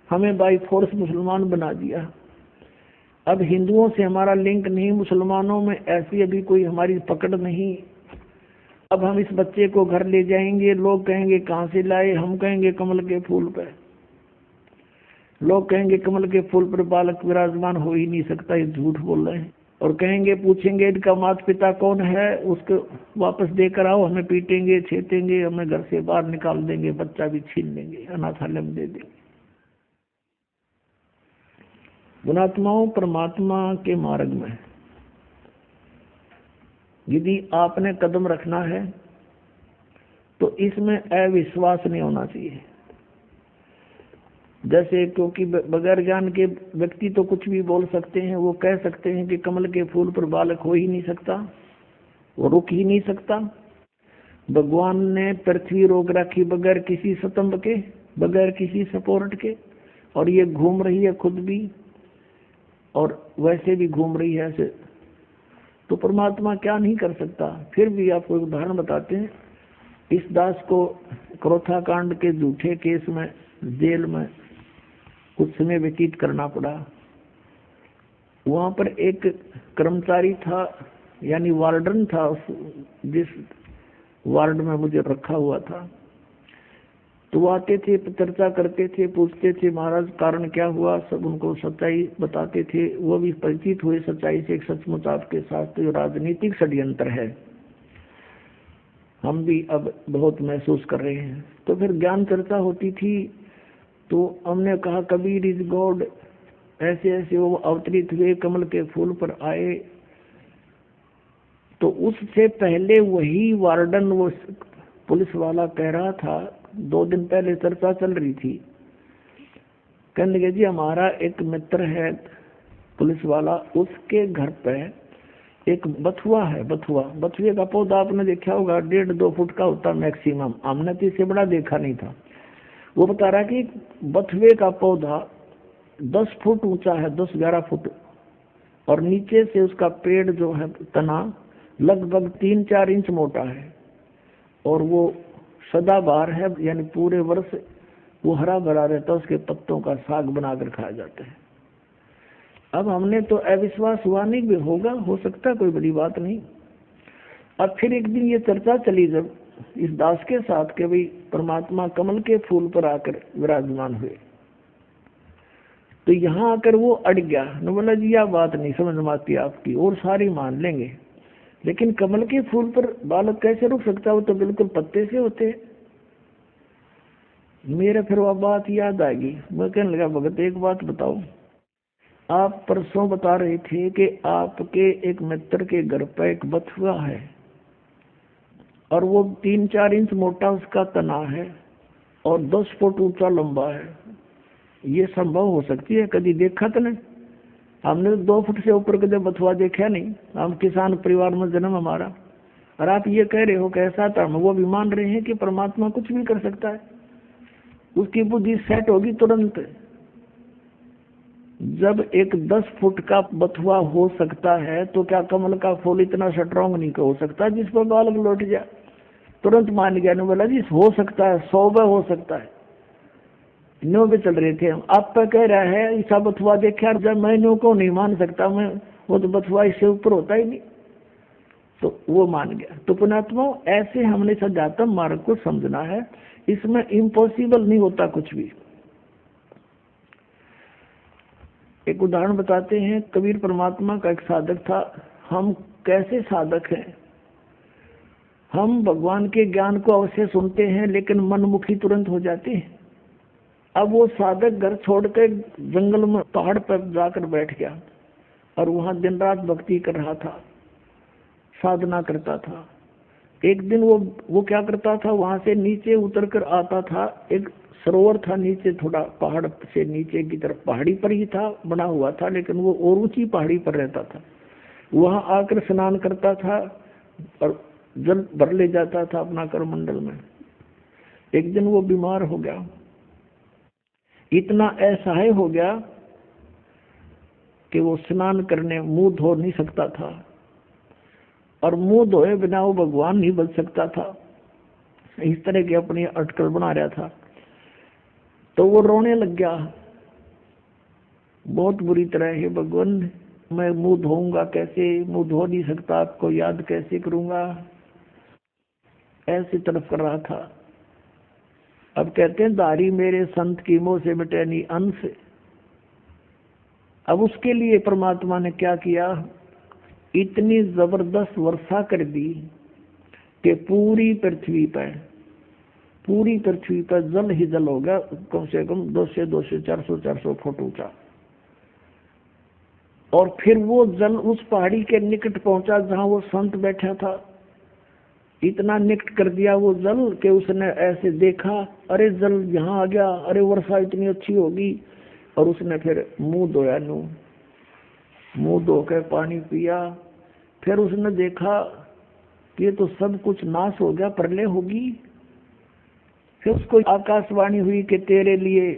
हमें बाई फोर्स मुसलमान बना दिया। अब हिंदुओं से हमारा लिंक नहीं, मुसलमानों में ऐसी अभी कोई हमारी पकड़ नहीं। अब हम इस बच्चे को घर ले जाएंगे, लोग कहेंगे कहाँ से लाए, हम कहेंगे कमल के फूल पर, लोग कहेंगे कमल के फूल पर बालक विराजमान हो ही नहीं सकता, ये झूठ बोल रहे हैं। और कहेंगे पूछेंगे इनका माता पिता कौन है, उसको वापस देकर आओ, हमें पीटेंगे छेतेंगे, हमें घर से बाहर निकाल देंगे, बच्चा भी छीन लेंगे, अनाथालय में दे देंगे। गुणात्माओं परमात्मा के मार्ग में यदि आपने कदम रखना है तो इसमें अविश्वास नहीं होना चाहिए। जैसे क्योंकि बगैर ज्ञान के व्यक्ति तो कुछ भी बोल सकते हैं, वो कह सकते हैं कि कमल के फूल पर बालक हो ही नहीं सकता, वो रुक ही नहीं सकता। भगवान ने पृथ्वी रोक रखी बगैर किसी स्तंभ के, बगैर किसी सपोर्ट के, और ये घूम रही है खुद भी और वैसे भी घूम रही है ऐसे, तो परमात्मा क्या नहीं कर सकता। फिर भी आपको एक उदाहरण बताते हैं। इस दास को क्रोथा कांड के झूठे केस में जेल में कुछ समय व्यतीत करना पड़ा। वहां पर एक कर्मचारी था, यानी वार्डन था, जिस वार्ड में मुझे रखा हुआ था। तो वो आते थे, चर्चा करते थे, पूछते थे महाराज कारण क्या हुआ, सब उनको सच्चाई बताते थे। वो भी परिचित हुए सच्चाई से, एक सचमुच आपके साथ तो राजनीतिक षड्यंत्र है, हम भी अब बहुत महसूस कर रहे हैं। तो फिर ज्ञान चर्चा होती थी, तो हमने कहा कबीर इज गॉड, ऐसे ऐसे वो अवतरित हुए, कमल के फूल पर आए। तो उससे पहले वही वार्डन, वो पुलिस वाला कह रहा था, 2 दिन पहले चर्चा चल रही थी कहने लगे जी हमारा एक मित्र है पुलिस वाला, उसके घर पे एक बथुआ है। बथुए का पौधा आपने देखा होगा, 1.5-2 फुट का होता मैक्सिमम। हमने तो इससे बड़ा देखा नहीं था। वो बता रहा कि बथुए का पौधा 10 फुट ऊंचा है, 10-11 फुट, और नीचे से उसका पेड़ जो है तना लगभग 3-4 इंच मोटा है, और वो सदाबहार है, यानी पूरे वर्ष वो हरा भरा रहता है। उसके पत्तों का साग बनाकर खाया जाता है। अब हमने तो अविश्वास हुआ नहीं भी होगा, हो सकता कोई बड़ी बात नहीं। अब फिर एक दिन ये चर्चा चली जब इस दास के साथ के भाई परमात्मा कमल के फूल पर आकर विराजमान हुए, तो यहाँ आकर वो अड़ गया न, बोला जी यह बात नहीं समझ में आती आपकी, और सारी मान लेंगे, लेकिन कमल के फूल पर बालक कैसे रुक सकता है, वो तो बिल्कुल पत्ते से होते हैं। मेरे फिर वह बात याद आएगी। मैं कहने लगा भगत एक बात बताओ, आप परसों बता रहे थे कि आपके एक मित्र के घर पर एक बथुआ है और वो 3-4 इंच मोटा उसका तना है और 10 फुट ऊंचा लंबा है। ये संभव हो सकती है? कभी देखा तो नहीं, हमने 2 फुट से ऊपर कभी बथुआ देखा नहीं। हम किसान परिवार में जन्म हमारा, और आप ये कह रहे हो कि ऐसा था। वो भी मान रहे हैं कि परमात्मा कुछ भी कर सकता है, उसकी बुद्धि सेट होगी तुरंत। जब एक 10 फुट का बथुआ हो सकता है तो क्या कमल का फूल इतना स्ट्रॉन्ग नहीं हो सकता जिस पर बालक लौट जाए? तुरंत मान गया ने, बोला जी हो सकता है, 100 हो सकता है। न्यू पे चल रहे थे हम, आप पे कह रहा है ऐसा बथुआ देखा, जब मैं न्यू को नहीं मान सकता, मैं वो तो बथुआ इससे ऊपर होता ही नहीं, तो वो मान गया। तो पुणात्मा ऐसे हमने सजातम मार्ग को समझना है, इसमें इम्पॉसिबल नहीं होता कुछ भी। एक उदाहरण बताते हैं, कबीर परमात्मा का एक साधक था। हम कैसे साधक हैं, हम भगवान के ज्ञान को अवश्य सुनते हैं लेकिन मनमुखी तुरंत हो जाते हैं। अब वो साधक घर छोड़कर जंगल में पहाड़ पर जाकर बैठ गया और वहां दिन रात भक्ति कर रहा था, साधना करता था। एक दिन वो क्या करता था, वहां से नीचे उतर कर आता था। एक सरोवर था नीचे, थोड़ा पहाड़ से नीचे की तरफ, पहाड़ी पर ही था, बना हुआ था, लेकिन वो और ऊंची पहाड़ी पर रहता था। वहां आकर स्नान करता था और जल भर ले जाता था अपना करमंडल में। एक दिन वो बीमार हो गया, इतना असहाय हो गया कि वो स्नान करने मुंह धो नहीं सकता था, और मुंह धोए बिना वो भगवान नहीं बन सकता था। इस तरह की अपनी अटकल बना रहा था। तो वो रोने लग गया बहुत बुरी तरह, है भगवान मैं मुंह धोऊंगा कैसे, मुंह धो नहीं सकता, आपको याद कैसे करूंगा, ऐसी तरफ कर रहा था। अब कहते हैं दारी मेरे संत की मोह से मिटे नहीं अंश। अब उसके लिए परमात्मा ने क्या किया, इतनी जबरदस्त वर्षा कर दी कि पूरी पृथ्वी पर जल ही जल हो गया, कम से कम 200 400 फुट ऊंचा। और फिर वो जल उस पहाड़ी के निकट पहुंचा जहां वो संत बैठा था। इतना निकट कर दिया वो जल कि उसने ऐसे देखा, अरे जल यहाँ आ गया, अरे वर्षा इतनी अच्छी होगी। और उसने फिर मुंह धोया, मुंह धो के पानी पिया। फिर उसने देखा कि ये तो सब कुछ नाश हो गया, प्रलय होगी। फिर उसको आकाशवाणी हुई कि तेरे लिए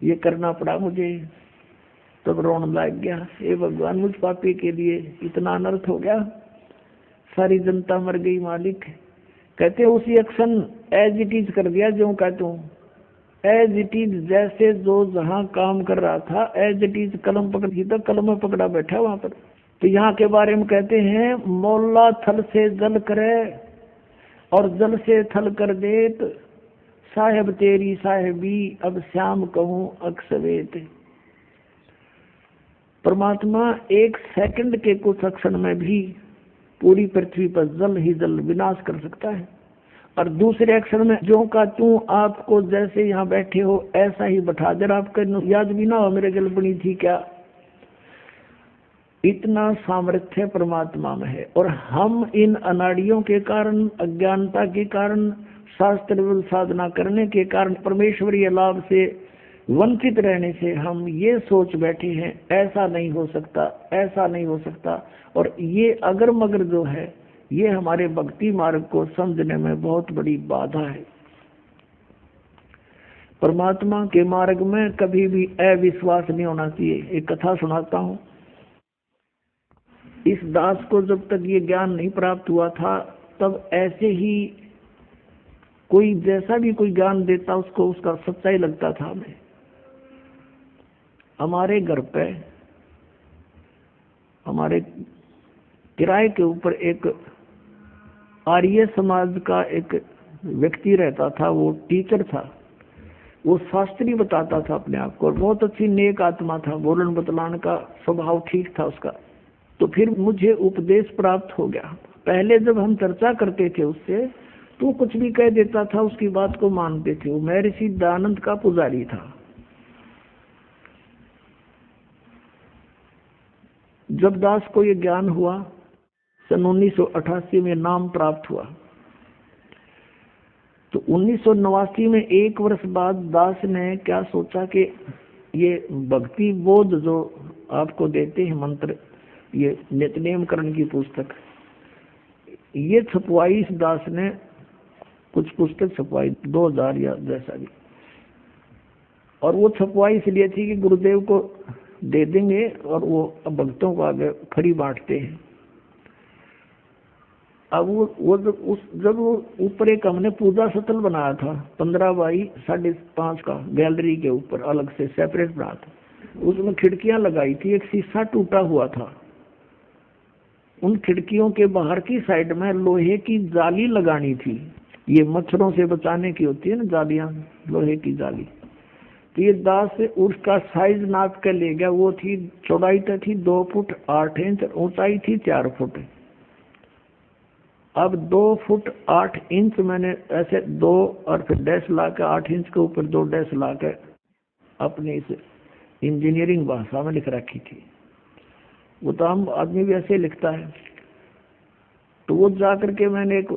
ये करना पड़ा मुझे। तब रोने लग गया, हे भगवान मुझ पापी के लिए इतना अनर्थ हो गया, सारी जनता मर गई मालिक। कहते उसी एक्शन एज इट इज कर दिया, जो कहते हूँ एज इट इज, जैसे जो जहाँ काम कर रहा था एज इट इज कलम पकड़ी, तो कलम में पकड़ा बैठा वहां पर। तो यहाँ के बारे में कहते हैं मौला थल से जल करे और जल से थल कर देत, साहेब तेरी साहेबी अब श्याम कहूँ अक्सवेत। परमात्मा 1 सेकंड के कुछ क्षण में भी पूरी पृथ्वी पर जल ही जल विनाश कर सकता है। और दूसरे अक्षर में जो का तू आपको जैसे यहाँ बैठे हो ऐसा ही बैठा दे, आपके याद भी ना हो मेरे गल बनी थी क्या। इतना सामर्थ्य परमात्मा में है। और हम इन अनाड़ियों के कारण, अज्ञानता के कारण शास्त्र साधना करने के कारण परमेश्वरीय लाभ से वंचित रहने से हम ये सोच बैठे हैं ऐसा नहीं हो सकता, ऐसा नहीं हो सकता। और ये अगर मगर जो है ये हमारे भक्ति मार्ग को समझने में बहुत बड़ी बाधा है। परमात्मा के मार्ग में कभी भी अविश्वास नहीं होना चाहिए। एक कथा सुनाता हूँ। इस दास को जब तक ये ज्ञान नहीं प्राप्त हुआ था तब ऐसे ही कोई जैसा भी कोई ज्ञान देता उसको उसका सच्चाई लगता था। हमें हमारे घर पे हमारे किराए के ऊपर एक आर्य समाज का एक व्यक्ति रहता था। वो टीचर था, वो शास्त्री बताता था अपने आप को, और बहुत अच्छी नेक आत्मा था, बोलन बतलाने का स्वभाव ठीक था उसका। तो फिर मुझे उपदेश प्राप्त हो गया। पहले जब हम चर्चा करते थे उससे तो कुछ भी कह देता था, उसकी बात को मानते थे। वो महर्षि दयानंद का पुजारी था। जब दास को ये ज्ञान हुआ सन 1988 में नाम प्राप्त हुआ, तो 1989 में 1 वर्ष बाद दास ने क्या सोचा कि ये भक्ति बोध जो आपको देते हैं मंत्र, ये नित्यनेम करण की पुस्तक, ये छपवाई। इस दास ने कुछ पुस्तक छपवाई 2000 या जैसा भी, और वो छपवाई इसलिए थी कि गुरुदेव को दे देंगे और वो भक्तों को आगे फ्री बांटते हैं। अब वो जब वो ऊपर एक हमने पूजा सतल बनाया था 15 बाई 5.5 का, गैलरी के ऊपर अलग से सेपरेट बना था। उसमें खिड़कियां लगाई थी, एक शीशा टूटा हुआ था। उन खिड़कियों के बाहर की साइड में लोहे की जाली लगानी थी। ये मच्छरों से बचाने की होती है ना जालियां, लोहे की जाली। तो ये दास उसका साइज नाप के ले गया। वो थी, चौड़ाई तो थी 2 फुट 8 इंच, ऊंचाई थी 4 फुट। अब 2 फुट 8 इंच मैंने ऐसे 2 और फिर डैश ला के 8 इंच के ऊपर 2 डैश ला के अपनी इस इंजीनियरिंग भाषा में लिख रखी थी। वो तो हम आदमी भी ऐसे लिखता है। तो वो जा करके मैंने एक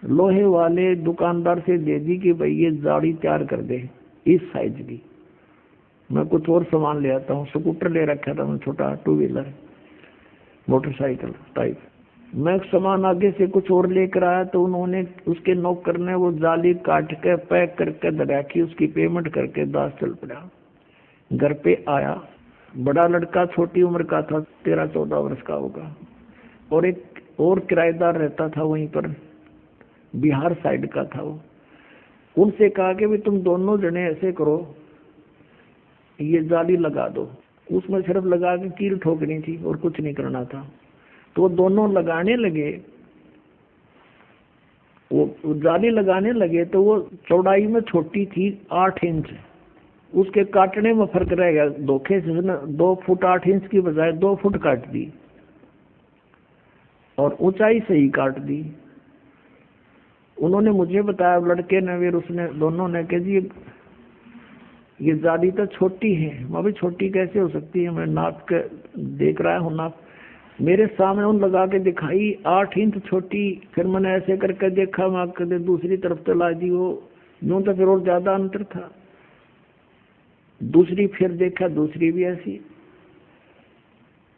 लोहे वाले दुकानदार से दे दी कि भाई ये जाड़ी तैयार कर दे इस साइज की। मैं कुछ और सामान ले आता हूँ। स्कूटर ले रखा था मैं, छोटा 2 व्हीलर मोटरसाइकिल टाइप। मैं सामान आगे से कुछ और लेकर आया तो उन्होंने उसके नौकर ने वो जाली काट के पैक करके रखी। उसकी पेमेंट करके दास चल पड़ा। घर पे आया, बड़ा लड़का छोटी उम्र का था, 13-14 वर्ष का होगा, और एक और किराएदार रहता था वहीं पर, बिहार साइड का था वो। उनसे कहा कि भी तुम दोनों जने ऐसे करो, ये जाली लगा दो। उसमें सिर्फ लगा के कील ठोकनी थी और कुछ नहीं करना था। तो वो दोनों लगाने लगे, वो जाली लगाने लगे। तो वो चौड़ाई में छोटी थी 8 इंच, उसके काटने में फर्क रह गया। धोखे से 2 फुट 8 इंच की बजाय 2 फुट काट दी और ऊंचाई से ही काट दी। उन्होंने मुझे बताया, लड़के ने फिर उसने दोनों ने कहा जी ये जाली तो छोटी है। मैं भी छोटी कैसे हो सकती है, मैं नाप के देख रहा हूँ नाप। मेरे सामने उन लगा के दिखाई 8 इंच छोटी। फिर मैंने ऐसे करके देखा, मैं कदे दूसरी तरफ तो ला दी, वो यूं तो फिर और ज्यादा अंतर था। दूसरी फिर देखा, दूसरी भी ऐसी।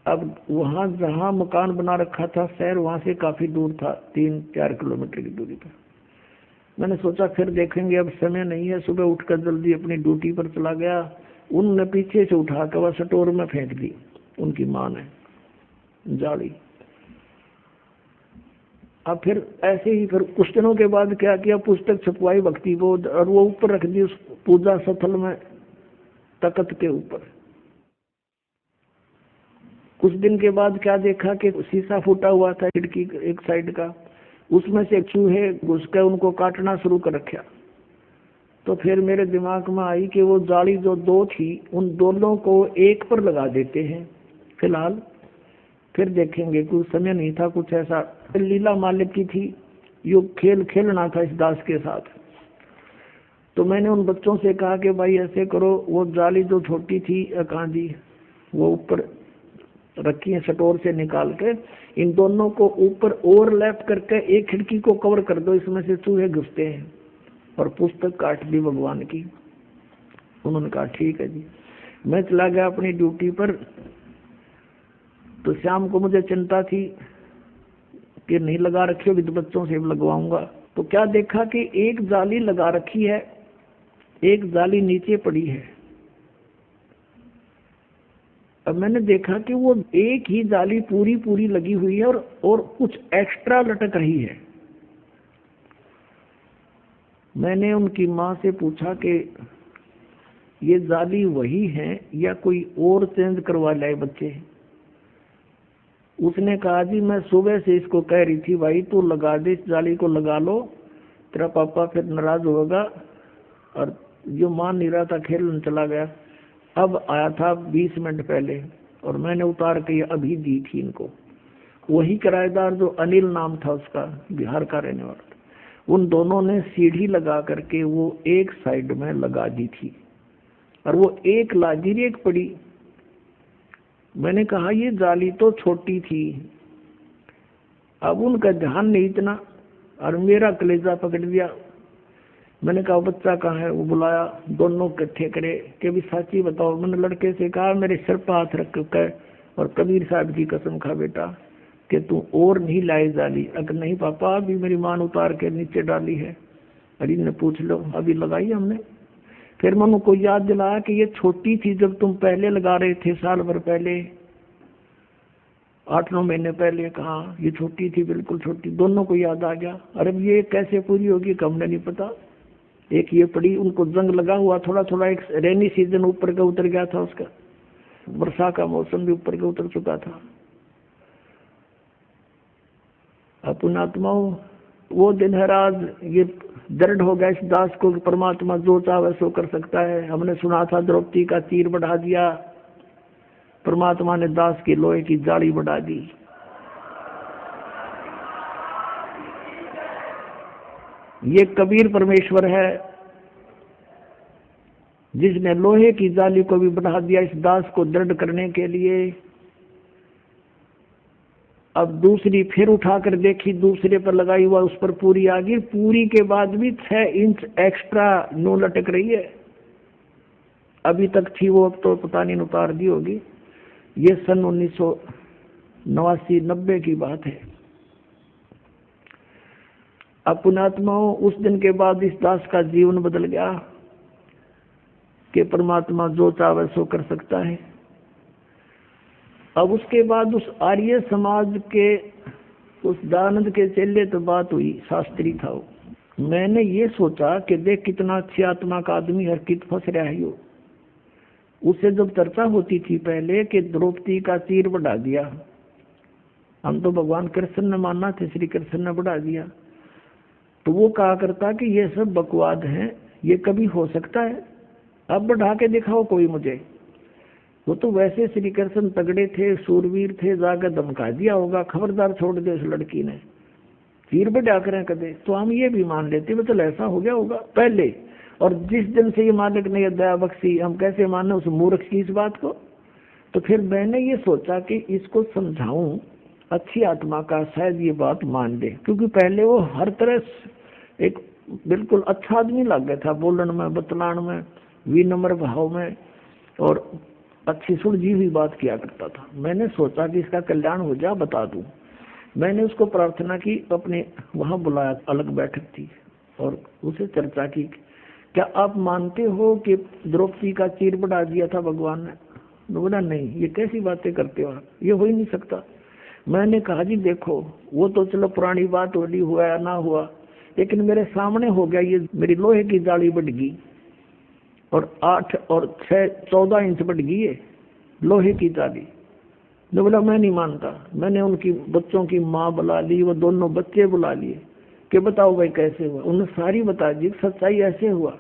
अब वहां जहां मकान बना रखा था शहर, वहां से काफी दूर था, 3-4 किलोमीटर की दूरी पर। मैंने सोचा फिर देखेंगे, अब समय नहीं है। सुबह उठकर जल्दी अपनी ड्यूटी पर चला गया। उनने पीछे से उठा कर वह स्टोर में फेंक दी, उनकी माँ ने जाली। अब फिर ऐसे ही फिर कुछ दिनों के बाद क्या किया, पुस्तक छपवाई भक्ति बोध, और वो ऊपर रख दी उस पूजा स्थल में, तख्त के ऊपर। कुछ दिन के बाद क्या देखा कि शीशा फूटा हुआ था खिड़की एक साइड का, उसमें से चूहे घुस के उनको काटना शुरू कर रखा। तो फिर मेरे दिमाग में आई कि वो जाली जो 2 थी, उन दोनों को एक पर लगा देते हैं फिलहाल, फिर देखेंगे। कुछ समय नहीं था, कुछ ऐसा लीला मालिक की थी, यो खेल खेलना था इस दास के साथ। तो मैंने उन बच्चों से कहा कि भाई ऐसे करो, वो जाली जो छोटी थी कांदी, वो ऊपर रखी है स्टोर से निकाल के, इन दोनों को ऊपर ओवरलैप करके एक खिड़की को कवर कर दो, इसमें से चूहे घुसते हैं। और पुस्तक काट दी भगवान की। उन्होंने कहा ठीक है जी। मैं चला गया अपनी ड्यूटी पर। तो शाम को मुझे चिंता थी कि नहीं लगा रखी होगी तो बच्चों से लगवाऊंगा। तो क्या देखा कि एक जाली लगा रखी है, एक जाली नीचे पड़ी है। अब मैंने देखा कि वो एक ही जाली पूरी पूरी लगी हुई है और कुछ एक्स्ट्रा लटक रही है। मैंने उनकी माँ से पूछा कि ये जाली वही है या कोई और चेंज करवा लाए बच्चे। उसने कहा जी मैं सुबह से इसको कह रही थी भाई तू लगा दे, इस जाली को लगा लो, तेरा पापा फिर नाराज होगा। और जो मान नहीं रहा था खेलने चला गया। अब आया था 20 मिनट पहले और मैंने उतार के अभी दी थी इनको। वही किराएदार जो अनिल नाम था उसका, बिहार का रहने वाला, उन दोनों ने सीढ़ी लगा करके वो एक साइड में लगा दी थी और वो एक लाजिरी एक पड़ी। मैंने कहा ये जाली तो छोटी थी। अब उनका ध्यान नहीं इतना और मेरा कलेजा पकड़ दिया। मैंने कहा बच्चा कहाँ है? वो बुलाया, दोनों इकट्ठे करे कि भी साची बताओ। मैंने लड़के से कहा मेरे सिर पर हाथ रख कर और कबीर साहब की कसम खा बेटा कि तू और नहीं लाई जाली। अगर नहीं पापा अभी मेरी मां उतार के नीचे डाली है। अरे ने पूछ लो अभी लगाई हमने। फिर मैं उनको याद दिलाया कि ये छोटी थी जब तुम पहले लगा रहे थे, साल भर पहले, 8-9 महीने पहले। कहा ये छोटी थी, बिल्कुल छोटी। दोनों को याद आ गया। अरे ये कैसे पूरी होगी हमने नहीं पता। एक ये पड़ी, उनको जंग लगा हुआ थोड़ा थोड़ा। एक रेनी सीजन ऊपर का उतर गया था उसका, वर्षा का मौसम भी ऊपर का उतर चुका था। पुण्यात्माओं वो दिन है आज ये दृढ़ हो गया इस दास को कि परमात्मा जो चाहे सो कर सकता है। हमने सुना था द्रौपदी का तीर बढ़ा दिया, परमात्मा ने दास की लोहे की जाली बढ़ा दी। ये कबीर परमेश्वर है जिसने लोहे की जाली को भी बढ़ा दिया इस दास को दृढ़ करने के लिए। अब दूसरी फिर उठाकर देखी, दूसरे पर लगाई हुआ, उस पर पूरी आ गई। पूरी के बाद भी 6 इंच एक्स्ट्रा नो लटक रही है। अभी तक थी वो, अब तो पता नहीं उतार दी होगी। ये सन 1989-90 की बात है। अब पुण्यात्माओं उस दिन के बाद इस दास का जीवन बदल गया कि परमात्मा जो चाहे सो कर सकता है। अब उसके बाद उस आर्य समाज के उस दयानंद के चेले तो बात हुई, शास्त्री था वो। मैंने ये सोचा कि देख कितना अच्छी आत्मा का आदमी हर कित फंस रहा है। यो उससे जब चर्चा होती थी पहले कि द्रौपदी का तीर बढ़ा दिया, हम तो भगवान कृष्ण ने मानना थे, श्री कृष्ण ने बढ़ा दिया, तो वो कहा करता कि ये सब बकवाद है, ये कभी हो सकता है? अब बढ़ा के दिखाओ कोई मुझे। वो तो वैसे श्री कृष्ण तगड़े थे, सूरवीर थे, जाकर धमका दिया होगा खबरदार छोड़ दे उस लड़की ने, तीर बढ़ा करें कदे, तो हम ये भी मान लेते मतलब ऐसा हो गया होगा पहले। और जिस दिन से ये मालिक ने दया बख्शी, हम कैसे माने उस मूर्ख की इस बात को? तो फिर मैंने ये सोचा कि इसको समझाऊं अच्छी आत्मा का, शायद ये बात मान ले। क्योंकि पहले वो हर तरह एक बिल्कुल अच्छा आदमी लग गया था, बोलन में, बतलान में, विनम्र भाव में और अच्छी सुलझी हुई बात किया करता था। मैंने सोचा कि इसका कल्याण हो जा, बता दूं। मैंने उसको प्रार्थना की, अपने वहां बुलाया, अलग बैठक थी और उसे चर्चा की, क्या आप मानते हो कि द्रौपदी का तीर बढ़ा दिया था भगवान ने? बोला नहीं, ये कैसी बातें करते हो आप, ये हो ही नहीं सकता। मैंने कहा जी देखो वो तो चलो पुरानी बात होली हुआ या ना हुआ, लेकिन मेरे सामने हो गया, ये मेरी लोहे की जाली बढ़ गई और 8 और 6 14 इंच बढ़ गई है लोहे की जाली। ने बोला मैं नहीं मानता। मैंने उनकी बच्चों की माँ बुला ली, वो दोनों बच्चे बुला लिए कि बताओ भाई कैसे हुआ। उन्होंने सारी बता दी, सच्चाई ऐसे हुआ।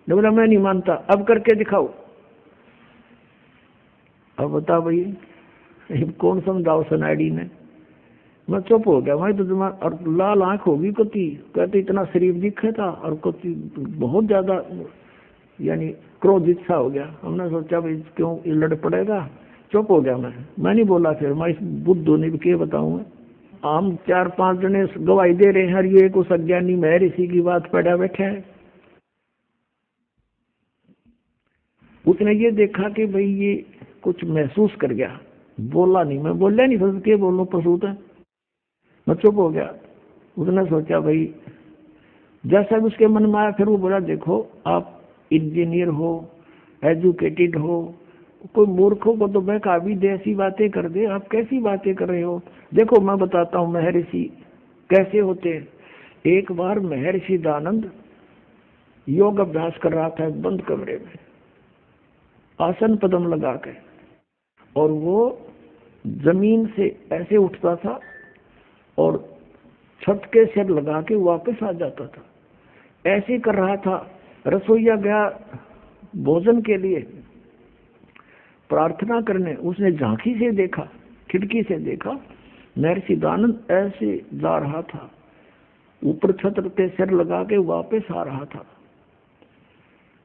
ने बोला मैं नहीं मानता, अब करके दिखाओ। अब बता भाई कौन समझाओ सनाडी ने। मैं चुप हो गया। मैं तो और लाल आंख होगी कोती, कहते इतना शरीफ दिखे था और कोती बहुत ज्यादा यानी क्रोधित सा हो गया। हमने सोचा भाई क्यों लड़ पड़ेगा, चुप हो गया मैं नहीं बोला। फिर मैं इस बुद्धू ने भी क्या बताऊं मैं, हम 4-5 जने गवाही दे रहे हैं, हर ये को अज्ञानी महर्षि की बात पढ़ा बैठा है। उसने ये देखा कि भाई ये कुछ महसूस कर गया, बोला नहीं, मैं बोला नहीं, फिर के बोलूं प्रसूत है, मैं चुप हो गया। उसने सोचा भाई जैसा भी उसके मन में आया, फिर वो बोला देखो आप इंजीनियर हो, एजुकेटेड हो, कोई मूर्खों को तो बहका भी दे, ऐसी बातें कर दे, आप कैसी बातें कर रहे हो। देखो मैं बताता हूँ महर्षि कैसे होते हैं। एक बार महर्षि दानंद योग अभ्यास कर रहा था एक बंद कमरे में, आसन पद्म लगा के, और वो जमीन से ऐसे उठता था और छत के सिर लगा के वापस आ जाता था, ऐसे कर रहा था। रसोईया गया भोजन के लिए प्रार्थना करने, उसने झांकी से देखा, खिड़की से देखा, महर्षि दानंद ऐसे जा रहा था, ऊपर छत पे सिर लगा के वापस आ रहा था।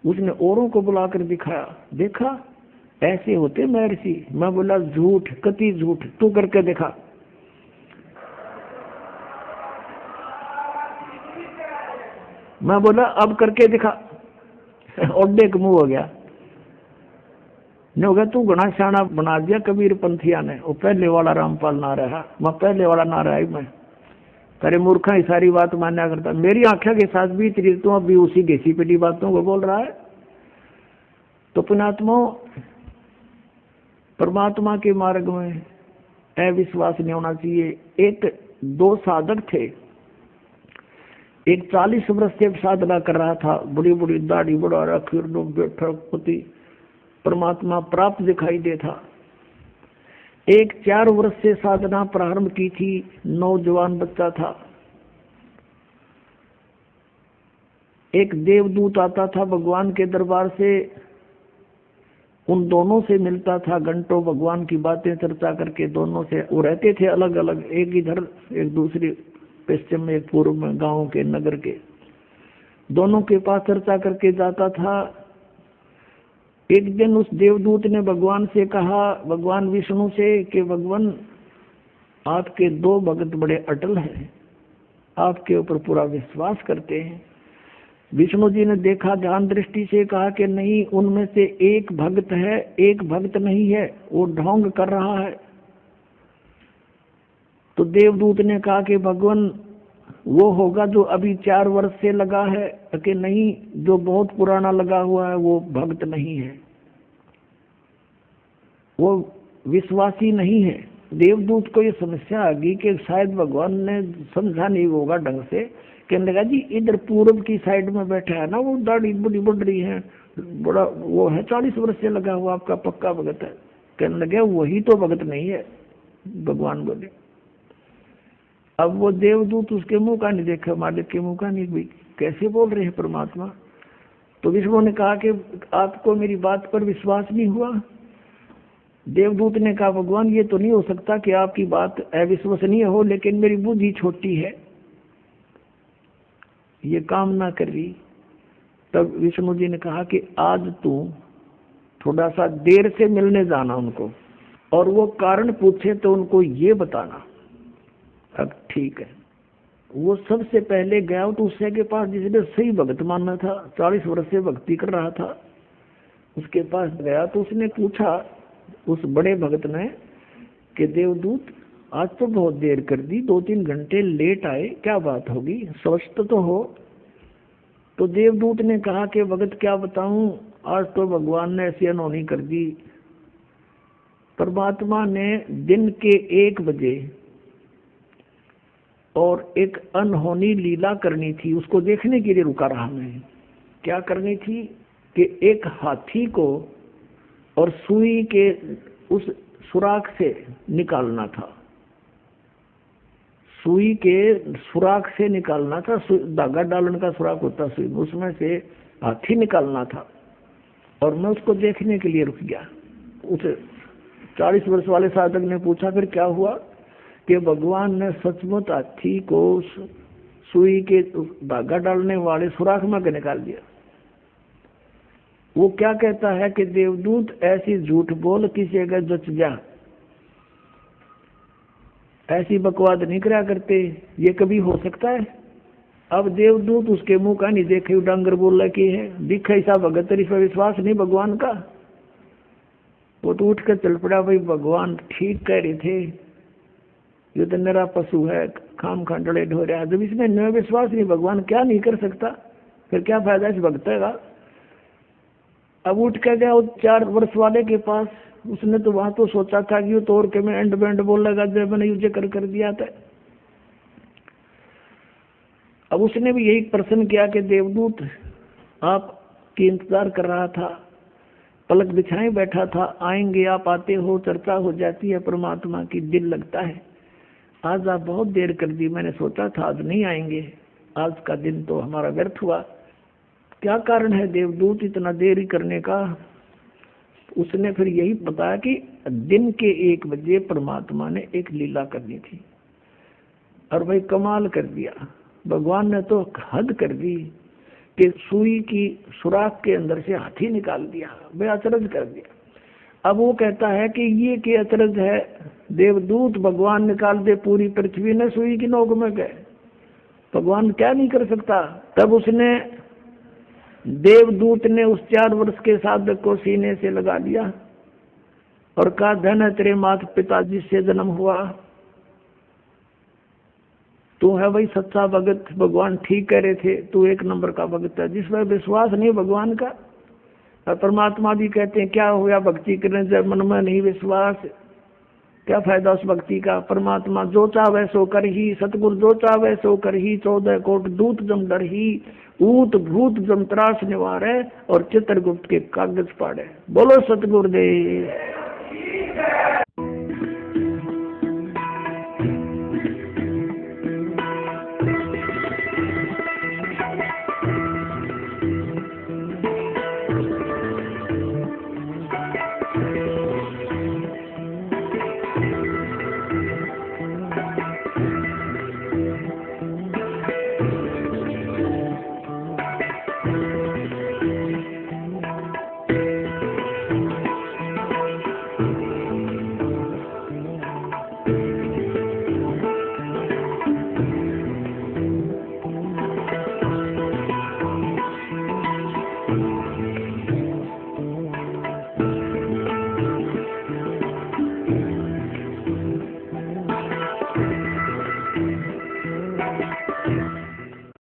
उसने औरों को बुलाकर दिखाया, देखा ऐसे होते महर्षि। मैं बोला झूठ, कति झूठ, तू करके देखा। मैं बोला अब करके दिखा, और देख मुंह हो गया। नहीं हो गया, तू घना सियाना बना दिया कबीर पंथिया ने, वो पहले वाला रामपाल ना रहा, मैं पहले वाला ना रहा। मैं तेरे मूर्खा ही सारी बात मान्या करता, मेरी आंखें के साथ भी तेरी तू अभी उसी घिसी पिटी बातों को बोल रहा है। तो पुण्यात्मा परमात्मा के मार्ग में अविश्वास नहीं होना चाहिए। एक 2 साधक थे, एक 40 वर्ष से साधना कर रहा था, बड़ी बड़ी दाढ़ी बढ़ा रखी, बैठा पति परमात्मा प्राप्त दिखाई देता। एक 4 वर्ष से साधना प्रारंभ की थी, नौजवान बच्चा था। एक देवदूत आता था भगवान के दरबार से, उन दोनों से मिलता था, घंटों भगवान की बातें चर्चा करके दोनों से, वो रहते थे अलग अलग, एक इधर एक दूसरी पश्चिम में एक पूर्व में, गांव के नगर के, दोनों के पास चर्चा करके जाता था। एक दिन उस देवदूत ने भगवान से कहा, भगवान विष्णु से, कि भगवान आपके 2 भक्त बड़े अटल हैं, आपके ऊपर पूरा विश्वास करते हैं। विष्णु जी ने देखा ध्यान दृष्टि से, कहा कि नहीं, उनमें से एक भक्त है, एक भक्त नहीं है, वो ढोंग कर रहा है। तो देवदूत ने कहा कि भगवान वो होगा जो अभी 4 वर्ष से लगा है, कि नहीं, जो बहुत पुराना लगा हुआ है वो भक्त नहीं है, वो विश्वासी नहीं है। देवदूत को ये समस्या आ गई कि शायद भगवान ने समझा नहीं होगा ढंग से। कहने लगा जी इधर पूर्व की साइड में बैठा है ना, वो दाढ़ी बड़ी बढ़ रही है, बड़ा वो है, 40 वर्ष से लगा हुआ, आपका पक्का भगत है। कहने लगे वही तो भगत नहीं है, भगवान बोले। अब वो देवदूत उसके मुंह का नहीं देखा, मालिक के मुंह का नहीं, भाई कैसे बोल रहे हैं परमात्मा। तो विष्णु ने कहा कि आपको मेरी बात पर विश्वास नहीं हुआ। देवदूत ने कहा भगवान ये तो नहीं हो सकता कि आपकी बात अविश्वसनीय हो, लेकिन मेरी बुद्धि छोटी है, ये काम ना कर रही। तब विष्णु जी ने कहा कि आज तू थोड़ा सा देर से मिलने जाना उनको, और वो कारण पूछे तो उनको ये बताना। अब ठीक है, वो सबसे पहले गया तो उससे के पास जिसने सही भक्त मानना था, 40 वर्ष से भक्ति कर रहा था, उसके पास गया तो उसने पूछा उस बड़े भक्त ने कि देवदूत आज तो बहुत देर कर दी, 2-3 घंटे लेट आए, क्या बात होगी, स्वस्थ तो हो। तो देवदूत ने कहा कि भगत क्या बताऊं, आज तो भगवान ने ऐसी अनहोनी कर दी। परमात्मा ने दिन के 1 बजे और एक अनहोनी लीला करनी थी, उसको देखने के लिए रुका रहा मैं। क्या करनी थी कि एक हाथी को और सुई के उस सुराख से निकालना था, सुई के सुराख से निकालना था, धागा डालने का सुराख होता सुई, उसमें से हाथी निकालना था। और मैं उसको देखने के लिए रुक गया। उस 40 वर्ष वाले साधक ने पूछा फिर क्या हुआ, कि भगवान ने सचमुच हाथी को सुई के धागा डालने वाले सुराख में निकाल दिया। वो क्या कहता है कि देवदूत ऐसी झूठ बोल किसी अगर जच जा, ऐसी बकवाद नहीं करा करते, ये कभी हो सकता है? अब देवदूत उसके मुंह का नहीं देखे डांगर बोला कि है दिखा ऐसा भगत इस पर विश्वास नहीं भगवान का। वो तो उठ कर चल पड़ा, भाई भगवान ठीक कह रहे थे, ये तो मेरा पशु है, खाम खांडड़े ढोरे। जब इसमें न विश्वास नहीं, भगवान क्या नहीं कर सकता, फिर क्या फायदा इस भक्त का। अब उठ कर गया 4 वर्ष वाले के पास, उसने तो वहां तो सोचा था कि तो और के में एंड बैंड बोल लगा, जब मैंने यूज कर दिया था। अब उसने भी यही प्रश्न किया कि देवदूत आपकी इंतजार कर रहा था, पलक बिछाए बैठा था, आएंगे आप, आते हो, चर्चा हो जाती है परमात्मा की, दिल लगता है। आज आप बहुत देर कर दी, मैंने सोचा था आज नहीं आएंगे, आज का दिन तो हमारा व्यर्थ हुआ। क्या कारण है देवदूत इतना देरी करने का? उसने फिर यही बताया कि दिन के 1 बजे परमात्मा ने एक लीला करनी थी, और भाई कमाल कर दिया भगवान ने, तो हद कर दी कि सुई की सुराख के अंदर से हाथी निकाल दिया, वे अचरज कर दिया। अब वो कहता है कि ये क्या अचरज है, देवदूत भगवान निकाल दे पूरी पृथ्वी ने सुई की नोक में गए, भगवान क्या नहीं कर सकता। तब उसने देवदूत ने उस 4 वर्ष के साधक को सीने से लगा लिया और कहा, धन है तेरे माता पिता जिससे जन्म हुआ, तू है भाई सच्चा भगत, भगवान ठीक कह रहे थे, तू 1 नंबर का भगत है। जिस पर विश्वास नहीं भगवान का, और परमात्मा भी कहते हैं क्या हुआ भक्ति करने जब मन में नहीं विश्वास, क्या फायदा उस भक्ति का। परमात्मा जो चाहे सो कर ही, सतगुरु जो चाहे सो कर ही, 14 कोट दूत जम डर ही, ऊत भूत जम त्रास निवारे, और चित्रगुप्त के कागज पाड़े। बोलो सतगुरुदेव।